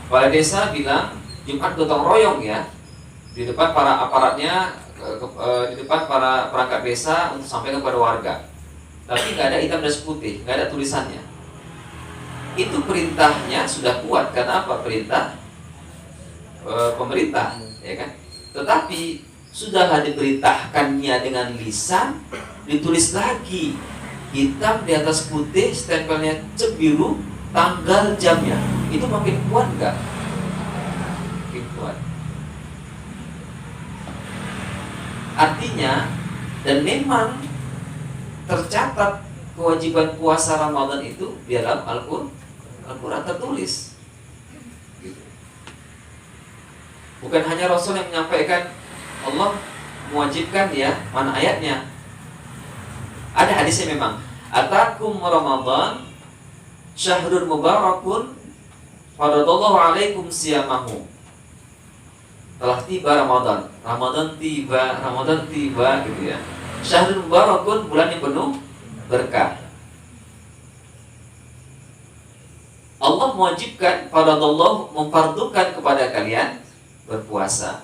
Kepala desa bilang Jumat gotong royong ya, di depan para aparatnya, di depan para perangkat desa untuk sampai kepada warga. Tapi nggak ada hitam dan putih, nggak ada tulisannya. Itu perintahnya sudah kuat karena apa? Perintah pemerintah, ya kan? Tetapi sudahlah diperintahkannya dengan lisan, ditulis lagi hitam di atas putih, stempelnya cek biru, tanggal jamnya. Itu makin kuat nggak? Makin kuat. Artinya, dan memang tercatat kewajiban puasa Ramadan itu di dalam Al-Quran tertulis. Gitu. Bukan hanya Rasul yang menyampaikan, Allah mewajibkan ya, mana ayatnya? Ada hadisnya memang. Atakum Ramadan syahrul mubarakun faradallahu alaikum siyamahu. Telah tiba Ramadan, Ramadan tiba gitu ya. Syahrul mubarakun, bulan yang penuh berkah. Allah mewajibkan, faradallahu memfardukan kepada kalian berpuasa.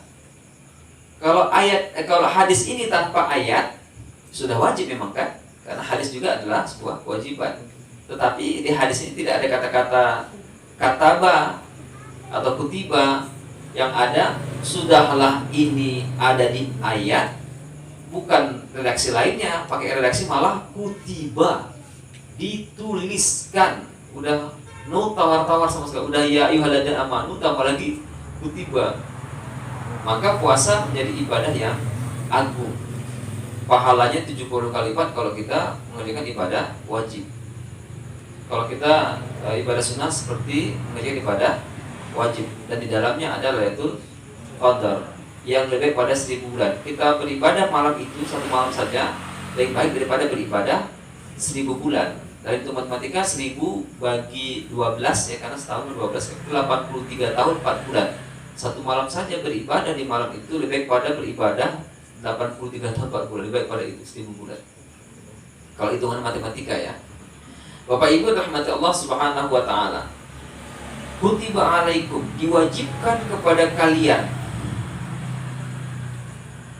Kalau hadis ini tanpa ayat sudah wajib memang kan? Karena hadis juga adalah sebuah kewajiban. Tetapi di hadis ini tidak ada kata-kata kataba atau kutiba, yang ada sudahlah ini ada di ayat, bukan redaksi lainnya, pakai redaksi malah kutiba, dituliskan, udah no tawar-tawar sama sekali, udah ya ayyuhalladzina amanu tambah lagi kutiba. Maka puasa menjadi ibadah yang agung. Pahalanya 70 kali lipat kalau kita mengerjakan ibadah wajib. Kalau kita ibadah sunnah seperti mengerjakan ibadah wajib, dan di dalamnya ada Lailatul Qadar yang lebih pada 1000 bulan. Kita beribadah malam itu satu malam saja lebih baik daripada beribadah 1000 bulan. Dari itu matematika 1000 bagi 12 ya, karena setahun 12 itu 83 tahun 4 bulan. Satu malam saja beribadah di malam itu lebih baik pada beribadah 83 tahun 4 bulan, lebih baik pada itu 1000 bulan. Kalau hitungan matematika ya. Bapak Ibu rahmati Allah Subhanahu wa taala. Kutiba alaikum, diwajibkan kepada kalian.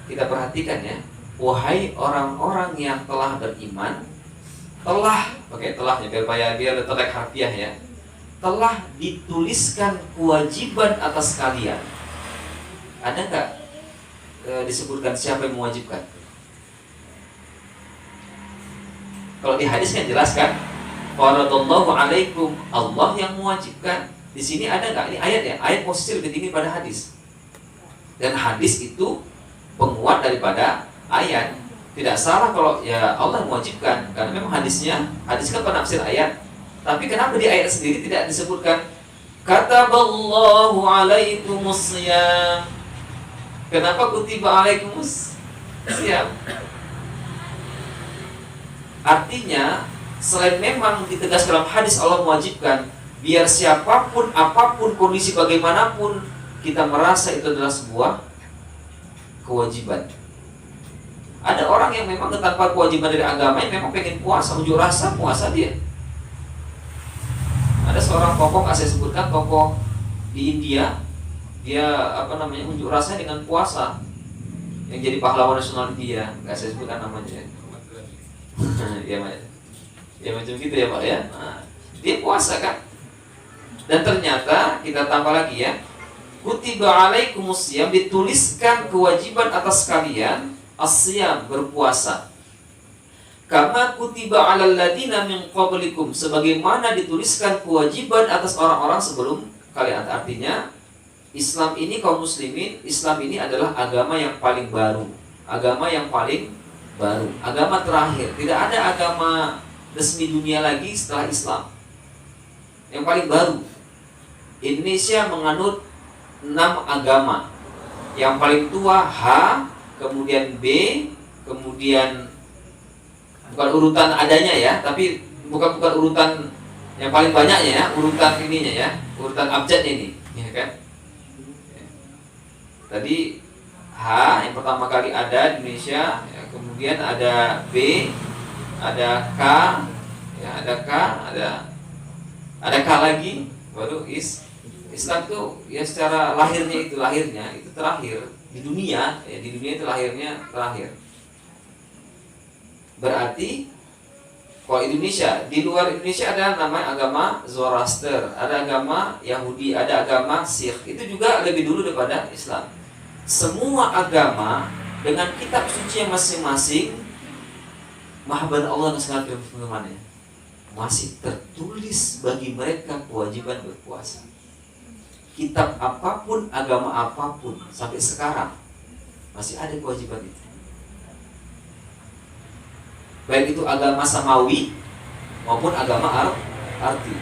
Kita perhatikan ya, wahai orang-orang yang telah beriman, telah, pakai telahnya biar letak harfiah ya, telah dituliskan kewajiban atas kalian. Ada nggak disebutkan siapa yang mewajibkan? Kalau di hadis kan jelas kan, faradallahu alaikum, Allah yang mewajibkan. Di sini ada nggak? Ini ayat ya, ayat posisi lebih tinggi pada hadis. Dan hadis itu penguat daripada ayat. Tidak salah kalau ya Allah yang mewajibkan, karena memang hadis kan penafsir ayat. Tapi kenapa di ayat sendiri tidak disebutkan kataballahu alaikumus siyam? Kenapa kutiba alaikumus siyam? Artinya selain memang ditegaskan dalam hadis Allah mewajibkan, biar siapapun, apapun kondisi bagaimanapun, kita merasa itu adalah sebuah kewajiban. Ada orang yang memang tanpa kewajiban dari agama yang memang pengen puasa, unjuk rasa puasa dia. Ada seorang tokoh, saya sebutkan tokoh di India, dia unjuk rasa dengan puasa, yang jadi pahlawan nasional India, nggak saya sebutkan namanya. Ya macam gitu ya Pak ya. Nah, dia puasa kan. Dan ternyata kita tambah lagi ya, kutiba alaikumusiyam, dituliskan kewajiban atas kalian as-siyam, berpuasa. Kama kutiba alal ladina min qablikum, sebagaimana dituliskan kewajiban atas orang-orang sebelum kalian. Artinya Islam ini, kaum muslimin, Islam ini adalah agama yang paling baru, agama yang paling baru, agama terakhir. Tidak ada agama resmi dunia lagi setelah Islam, yang paling baru. Indonesia menganut 6 agama. Yang paling tua H, kemudian B, kemudian bukan urutan adanya ya, tapi bukan urutan yang paling banyaknya ya, urutan ininya ya, urutan abjadnya ini, ya kan? Tadi H yang pertama kali ada di Indonesia, ya, kemudian ada B, ada K, ya, ada K, ada K lagi, baru Islam itu ya secara lahirnya itu terakhir di dunia, ya, di dunia itu lahirnya terakhir. Berarti kalau Indonesia, di luar Indonesia ada namanya agama Zoroaster, ada agama Yahudi, ada agama Sikh. Itu juga lebih dulu daripada Islam. Semua agama dengan kitab suci yang masing-masing, mahaban Allah dan segala firman-Nya, masih tertulis bagi mereka kewajiban berpuasa. Kitab apapun, agama apapun, sampai sekarang masih ada kewajiban itu. Baik itu agama samawi maupun agama arti,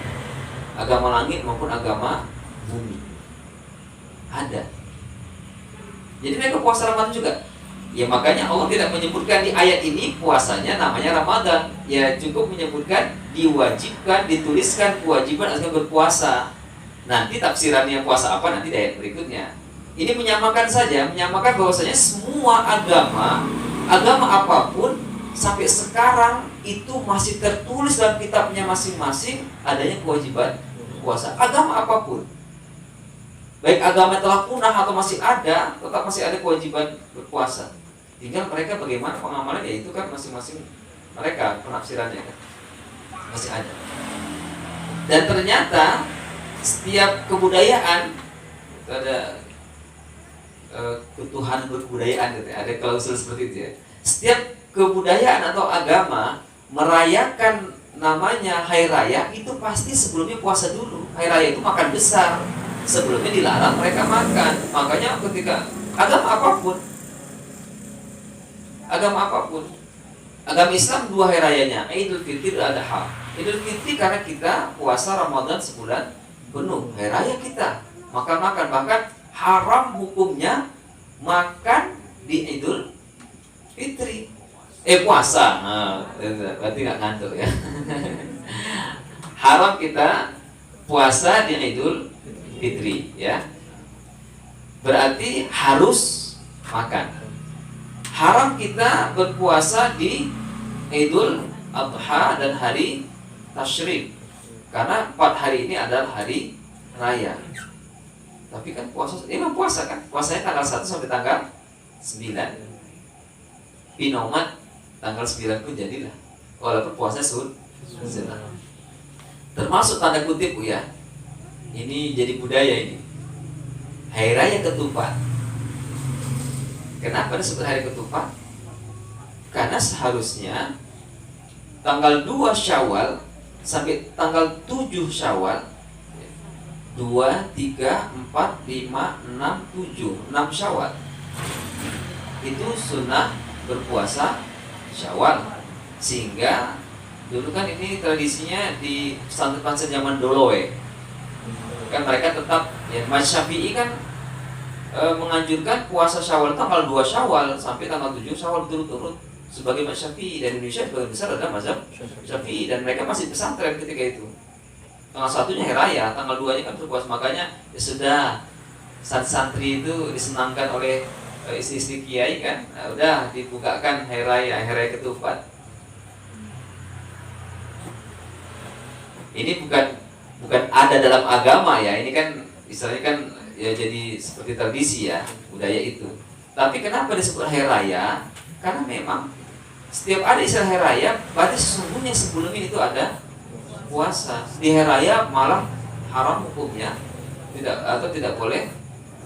agama langit maupun agama bumi, ada. Jadi mereka puasa Ramadan juga. Ya makanya Allah tidak menyebutkan di ayat ini puasanya namanya Ramadan. Ya cukup menyebutkan diwajibkan, dituliskan kewajiban akan berpuasa. Nanti tafsirannya puasa apa nanti di ayat berikutnya. Ini menyamakan saja, menyamakan bahwasanya semua agama apapun sampai sekarang itu masih tertulis dalam kitabnya masing-masing adanya kewajiban puasa. Agama apapun, baik agama telah punah atau masih ada, tetap masih ada kewajiban berpuasa. Tinggal mereka bagaimana pengamalan, ya itu kan masing-masing mereka penafsirannya kan masih ada. Dan ternyata setiap kebudayaan itu ada ketuhanan berkebudayaan gitu ya, ada klausul seperti itu ya. Setiap kebudayaan atau agama merayakan namanya hari raya itu pasti sebelumnya puasa dulu. Hari raya itu makan besar, sebelumnya dilarang mereka makan. Makanya ketika agama apapun, agama Islam 2 hari rayanya, Idul Fitri dan Adha. Idul Fitri karena kita puasa Ramadan sebulan penuh, hari raya kita makan, bahkan haram hukumnya makan di Idul Fitri. Puasa, berarti nggak ngantuk ya. Haram kita puasa di Idul Fitri ya, berarti harus makan. Haram kita berpuasa di Idul Adha dan hari Tasyrik, karena 4 hari ini adalah hari raya. Tapi kan memang puasa kan, puasanya tanggal 1 sampai tanggal 9. Pinomat tanggal 9 pun jadilah, walaupun puasa sunnah. Termasuk tanda kutip ya, ini jadi budaya ini, hari raya ketupat. Kenapa disebut hari ketupat? Karena seharusnya tanggal 2 Syawal sampai tanggal 7 Syawal, 2, 3, 4, 5, 6, 7, 6 Syawal itu sunnah berpuasa Syawal. Sehingga dulu kan ini tradisinya di pesantren zaman dulu kan mereka tetap ya, Mazhab Syafi'i kan menganjurkan puasa Syawal tanggal 2 Syawal sampai tanggal 7 Syawal berturut-turut. Sebagai Mazhab Syafi'i, dan Indonesia sebagian besar adalah Mazhab Syafi'i, dan mereka masih pesantren ketika itu. Tanggal 1-nya hari raya, tanggal 2-nya kan berpuasa. Makanya ya sudah, santri itu disenangkan oleh istri-istri kiai kan, udah dibukakan hari raya ketupat. Ini bukan ada dalam agama ya, ini kan istilahnya kan ya jadi seperti tradisi ya, budaya itu. Tapi kenapa disebut hari raya? Karena memang setiap ada istilah hari raya, berarti sesungguhnya sebelumnya itu ada puasa. Di hari raya malah haram hukumnya, tidak boleh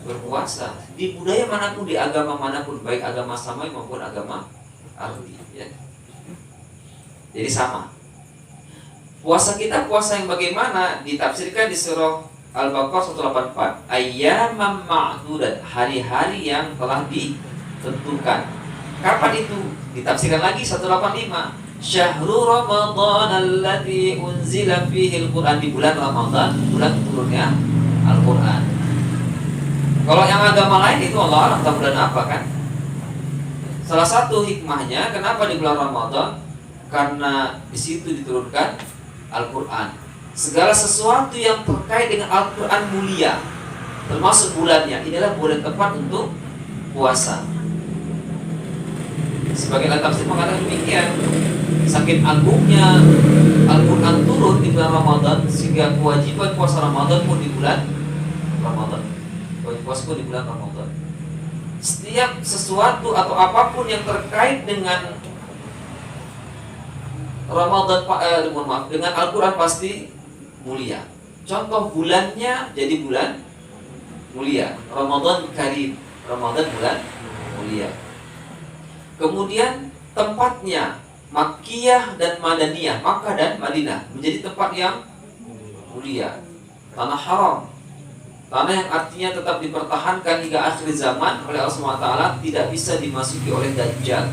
berpuasa. Di budaya manapun, di agama manapun, baik agama Samawi maupun agama Arbi ya. Jadi sama. Puasa kita, puasa yang bagaimana? Ditafsirkan di surah Al-Baqarah 184. Ayyamam ma'dudat, hari-hari yang telah ditentukan. Kapan itu? Ditafsirkan lagi 185. Syahrul Ramadan alladzi unzila fihi al-Qur'an, di bulan Ramadan, bulan turunnya Al-Qur'an. Kalau yang agama lain itu Allah alam bulan apa kan? Salah satu hikmahnya kenapa di bulan Ramadan? Karena di situ diturunkan Al-Quran. Segala sesuatu yang terkait dengan Al-Quran mulia, termasuk bulannya. Inilah bulan tepat untuk puasa. Sebagian tafsir mengatakan demikian. Saking agungnya Al-Quran turun di bulan Ramadan, sehingga kewajiban puasa Ramadan pun di bulan Ramadan. Kewajiban puasa pun di bulan Ramadan. Setiap sesuatu atau apapun yang terkait dengan Ramadan, dengan Al-Quran pasti mulia. Contoh bulannya jadi bulan mulia. Ramadan Karim, Ramadan bulan mulia. Kemudian tempatnya Makkiyah dan Madaniyah, Makkah dan Madinah, menjadi tempat yang mulia. Tanah haram, tanah yang artinya tetap dipertahankan hingga akhir zaman oleh Allah SWT, tidak bisa dimasuki oleh Dajjal.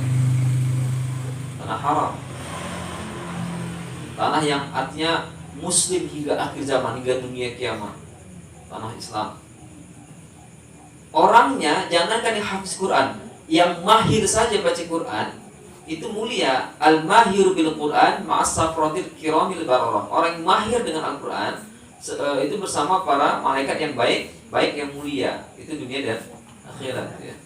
Tanah haram, tanah yang artinya muslim hingga akhir zaman, hingga dunia kiamat. Tanah Islam. Orangnya jangankan yang hafiz Quran, yang mahir saja baca Quran itu mulia. Al-mahir bil Quran ma'as safratil kiramil bararah. Orang yang mahir dengan Al-Quran itu bersama para malaikat yang baik yang mulia. Itu dunia dan akhirat ya.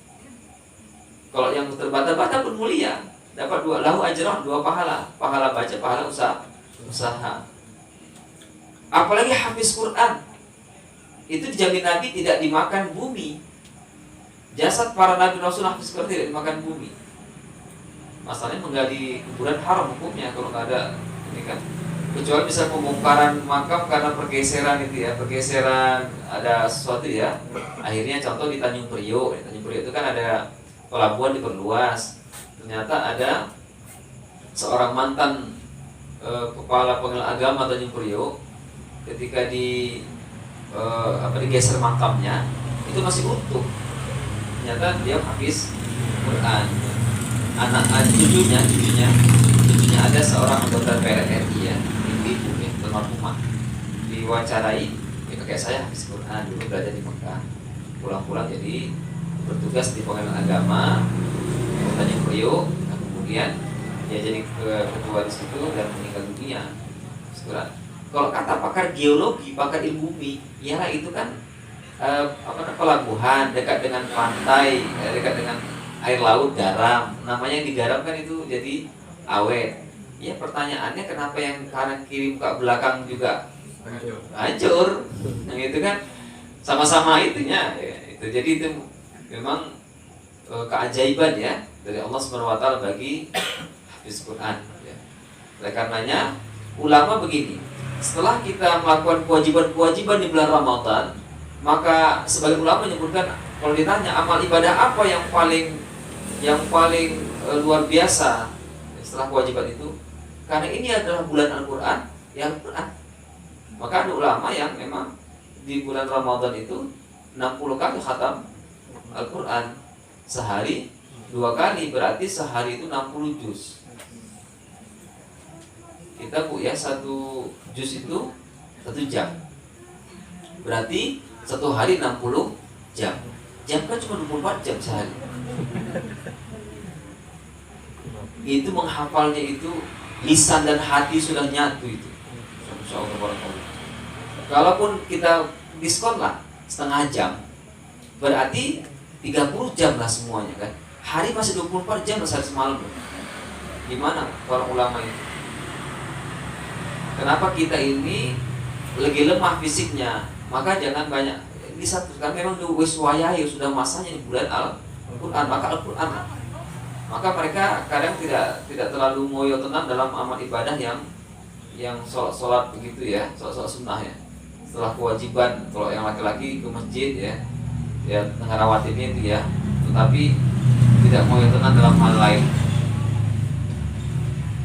Kalau yang terbata-bata pun mulia, dapat dua lahu ajran, dua pahala baca, pahala usaha. Apalagi hafiz Quran, itu dijamin Nabi tidak dimakan bumi. Jasad para Nabi Rasul hafiz Quran tidak dimakan bumi. Masalahnya menggali kuburan haram hukumnya kalau nggak ada ini kan. Kecuali bisa pembongkaran makam karena pergeseran itu ya, pergeseran ada sesuatu ya. Akhirnya contoh di Tanjung Priok. Di Tanjung Priok itu kan ada pelabuhan diperluas. Ternyata ada seorang mantan kepala pengadilan agama Tanjung Priok, ketika digeser makamnya itu masih utuh. Ternyata dia habis Quran. Cucunya ada seorang anggota DPR RI ya, ibu ya, almarhumah, diwawancarai, ya kakek saya habis Quran, dulu belajar di Mekah, pulang-pulang jadi bertugas di pengadilan agama Tanjung Priok. Nah, kemudian dia jadi ketua di situ dan meninggal dunia. Kalau kata pakar geologi, pakar ilmu bumi, ya itu kan pelabuhan dekat dengan pantai, dekat dengan air laut, garam. Namanya yang digaram kan itu jadi awet. Ya pertanyaannya kenapa yang kanan kiri muka belakang juga hancur? Yang itu kan sama-sama itunya. Ya, itu jadi itu memang keajaiban ya dari Allah SWT bagi hafiz Quran. Ya. Oleh karenanya ulama begini, setelah kita melakukan kewajiban-kewajiban di bulan Ramadan, maka sebagian ulama menyebutkan kalau ditanya amal ibadah apa yang paling luar biasa setelah kewajiban itu, karena ini adalah bulan Al-Quran, ya Al-Quran. Maka ada ulama yang memang di bulan Ramadan itu 60 kali khatam Al-Quran, sehari 2 kali, berarti sehari itu 60 juz. Kita ya 1 juz itu 1 jam, berarti 1 hari 60 jam. Jam kan cuma 24 jam sehari. Itu menghafalnya itu lisan dan hati sudah nyatu itu. Insyaallah. Kalaupun kita diskon lah setengah jam, berarti 30 jam lah semuanya kan. Hari masih 24 jam sehari semalam. Gimana para ulama itu? Kenapa kita ini lagi lemah fisiknya? Maka jangan banyak disatukan. Memang wayai sudah masanya di bulan Al-Quran, maka Al-Quran. Maka mereka kadang tidak terlalu ngoyo tenang dalam amal ibadah yang sholat begitu ya, sholat sunnah ya. Setelah kewajiban, kalau yang laki-laki ke masjid ya ngarawatinnya itu ya, tetapi tidak ngoyo tenang dalam hal lain.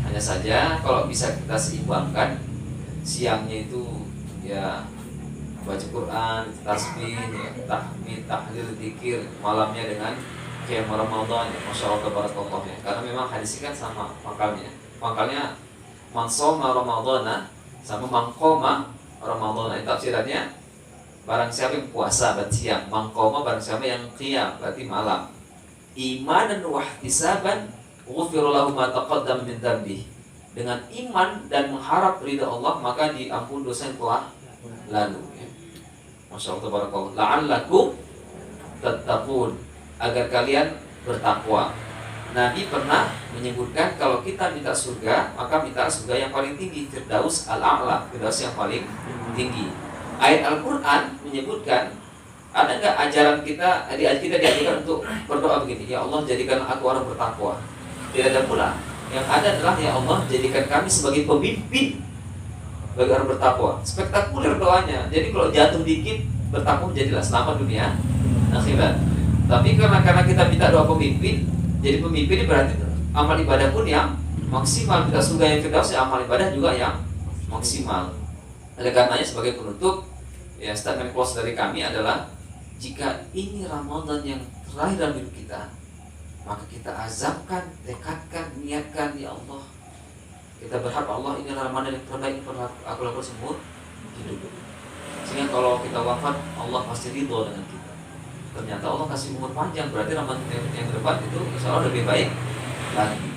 Hanya saja kalau bisa kita seimbangkan, siangnya itu ya baca Quran, tasbih, ya, tahmid, tahlil, zikir, malamnya dengan qiyam Ramadan, ya, Masya Allah tabarakallah ya. Karena memang hadis kan sama pangkalnya man shoma Ramadana sama man qoma Ramadana. Tafsirannya barang siapa yang puasa berarti siang, man qoma barang siapa yang qiyam berarti malam. Imanan wa ihtisaban ghufira lahu ma taqaddama min dzambi. Dengan iman dan mengharap ridha Allah maka diampun dosa yang telah lalu ya. Masya Allah tabarakallah. La'allakum tattaqun, agar kalian bertakwa. Nabi pernah menyebutkan kalau kita minta surga maka minta surga yang paling tinggi, Firdaus al-A'la, Firdaus yang paling tinggi. Ayat Al-Quran menyebutkan, ada nggak ajaran kita diajarkan untuk berdoa begini, ya Allah jadikan aku orang bertakwa? Tidak ada pula. Yang ada adalah ya Allah jadikan kami sebagai pemimpin bagi orang bertakwa. Spektakuler doanya. Jadi kalau jatuh dikit bertakwa jadilah selamat dunia akhirat. Tapi karena kita minta doa pemimpin, jadi pemimpin berarti amal ibadah pun yang maksimal. Kita surga yang Firdaus, ya amal ibadah juga yang maksimal. Oleh karenanya sebagai penutup, ya statement close dari kami adalah, jika ini Ramadan yang terakhir dalam hidup kita, maka kita azamkan, tekadkan, niatkan, ya Allah, kita berharap Allah ini Ramadan yang terbaik pernah aku lakukan seumur hidup. Sehingga kalau kita wafat, Allah pasti ridho dengan kita. Ternyata Allah kasih umur panjang, berarti Ramadan yang depan itu insya Allah lebih baik lagi.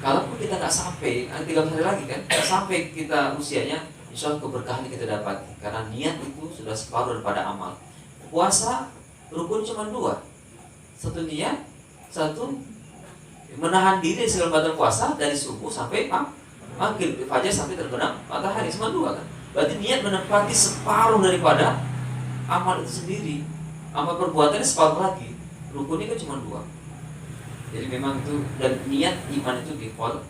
Kalaupun kita nggak sampai, 3 hari lagi kan, nggak sampai kita usianya, insya Allah keberkahan kita dapat. Karena niat itu sudah separuh daripada amal. Puasa rukun cuma 2, satu niat, satu menahan diri dari segala batal puasa dari subuh sampai maghrib, fajar sampai terbenam matahari, cuma 2 kan. Berarti niat menempati separuh daripada amal itu sendiri. Amal perbuatannya separuh lagi. Rukunnya kan cuma 2. Jadi memang itu, dan niat iman itu di qalbu.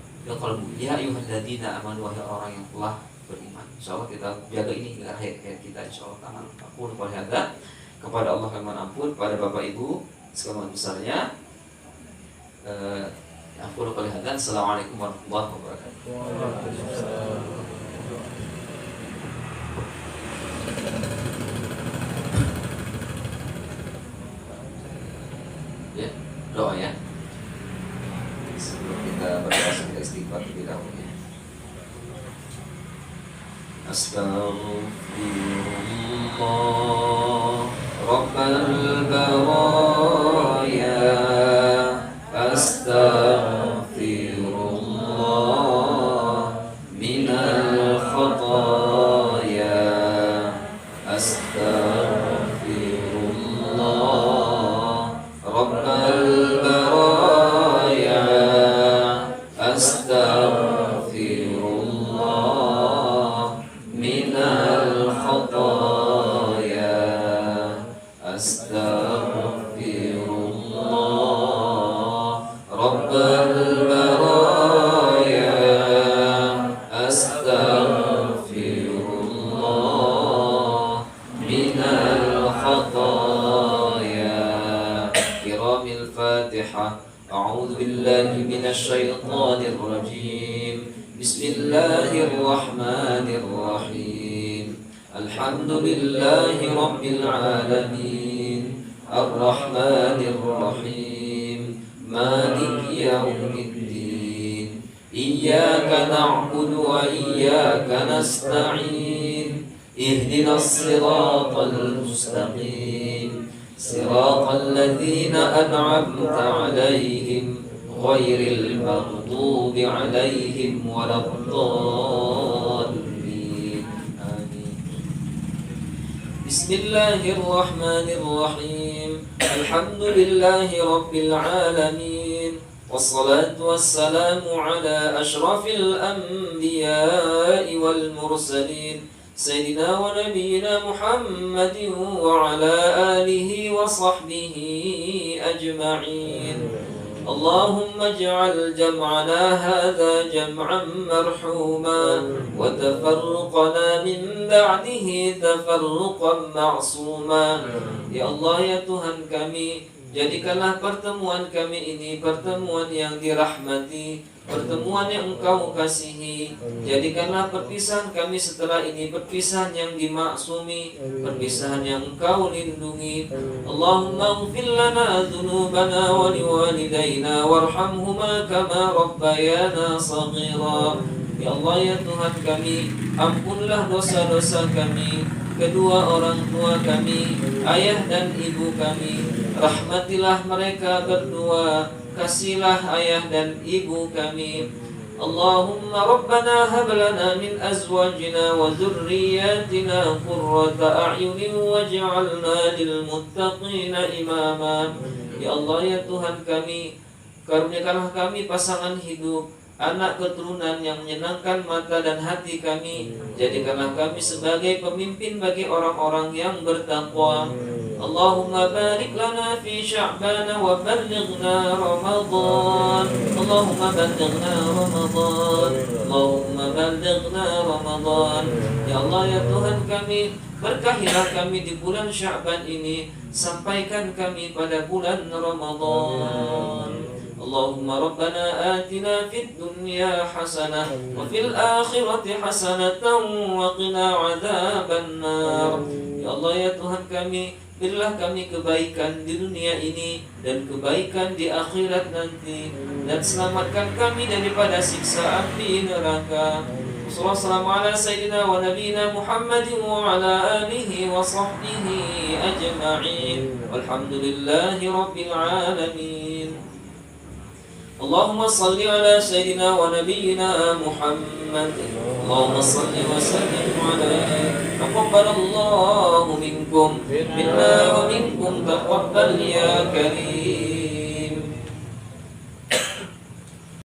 Ya ayyuhalladzina amanu, wahai orang yang telah beriman. Insyaallah kita jaga ini hingga akhir hayat kita insyaallah taala. Aku lupa hadza, kepada Allah kami mohon ampun, pada Bapak Ibu sekalian besarnya. Aku lupa hadza. Assalamualaikum warahmatullahi wabarakatuh. Ya, doa ya. Sebelum kita berdoa, kita istighfar terlebih dahulu ya. Astaghfirullah Rabbal baraya, astaghfirullah minal khataya, astaghfirullah Rabbal baraya, astaghfirullah minal khataya, astaghfirullah Rabbal baraya, astaghfirullah minal khataya. Kiramil Fatihah. A'udzu billahi minasy syaithanir rajim. Bismillahirrahmanirrahim. Alhamdulillahi rabbil alamin. Arrahmanir rahim. Maliki yaumiddin. Iyyaka na'budu wa iyyaka nasta'in. Ihdinas siratal mustaqim. Siratal ladzina an'amta 'alaihim ghairil maghdubi 'alaihim waladdallin. Amin. Bismillahirrahmanirrahim. الحمد لله رب العالمين والصلاة والسلام على أشرف الأنبياء والمرسلين سيدنا ونبينا محمد وعلى آله وصحبه أجمعين اللهم اجعل جمعنا هذا جمعا مرحوما وتفرقنا من بعده تفرقا معصوما. Ya Allah, ya Tuhan kami, jadikanlah pertemuan kami ini pertemuan yang dirahmati, pertemuan yang Engkau kasihi. Jadikanlah perpisahan kami setelah ini perpisahan yang dimaksumi, perpisahan yang Engkau lindungi. Allahumma ighfir lana dzunubana wa liwalidayna warhamhuma kama rabbayana shaghira. Ya Allah, ya Tuhan kami, ampunlah dosa-dosa kami, kedua orang tua kami, ayah dan ibu kami. Rahmatilah mereka berdua, kasihlah ayah dan ibu kami. Allahumma rabbana hab lana min azwajina wa dhurriyyatina qurrata a'yunin waj'alna lil muttaqina imama. Ya Allah, ya Tuhan kami, karuniakanlah kami pasangan hidup, anak keturunan yang menyenangkan mata dan hati kami. Jadikanlah kami sebagai pemimpin bagi orang-orang yang bertakwa. Allahumma barik lana fi sya'bana wa ballighna Ramadan. Allahumma ballighna Ramadan. Allahumma ballighna Ramadan. Ya Allah, ya Tuhan kami, berkahilah kami di bulan Sya'ban ini, sampaikan kami pada bulan Ramadan. Allahumma rabbana atina fid dunya hasanah wa fil akhirati hasanatan wa qina adzaban nar. Ya Allah, ya Tuhan kami, berilah kami kebaikan di dunia ini dan kebaikan di akhirat nanti, dan selamatkan kami daripada siksa api neraka. Wassalamu ala sayyidina wa nabiyina Muhammadin wa ala alihi wa sahbihi ajma'in. Walhamdulillahi rabbil alamin. Allahumma salli ala sayyidina wa nabiyyina Muhammad. Allahumma salli wa sallim alaihi. Taqabbalallahu minkum minna wa minkum taqabbal ya karim.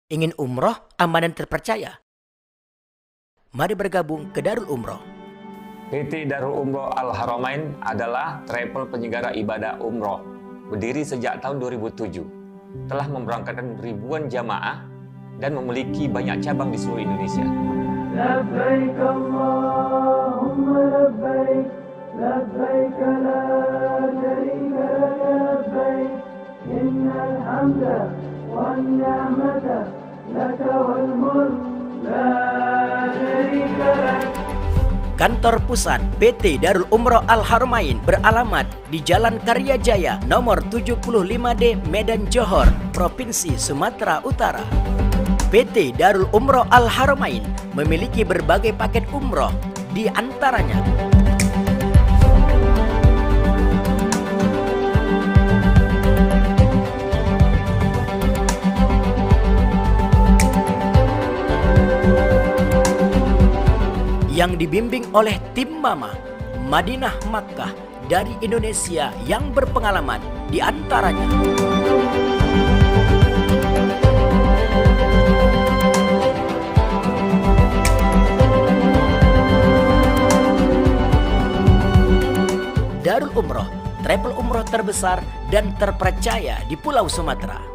Ingin umroh aman dan terpercaya? Mari bergabung ke Darul Umroh. PT Darul Umroh Al Haramain adalah travel penyelenggara ibadah umroh. Berdiri sejak tahun 2007. Telah memberangkatkan ribuan jamaah dan memiliki banyak cabang di seluruh Indonesia. Labbaik Allahumma labbaik, labbaik la syarika laka labbaik, innal hamda wan ni'mata laka wal mulk la syarika lak. Kantor pusat PT Darul Umroh Al Haramain beralamat di Jalan Karya Jaya nomor 75D Medan Johor, Provinsi Sumatera Utara. PT Darul Umroh Al Haramain memiliki berbagai paket umroh, di antaranya yang dibimbing oleh tim Mama Madinah Makkah dari Indonesia yang berpengalaman, di antaranya Darul Umroh, travel umroh terbesar dan terpercaya di Pulau Sumatera.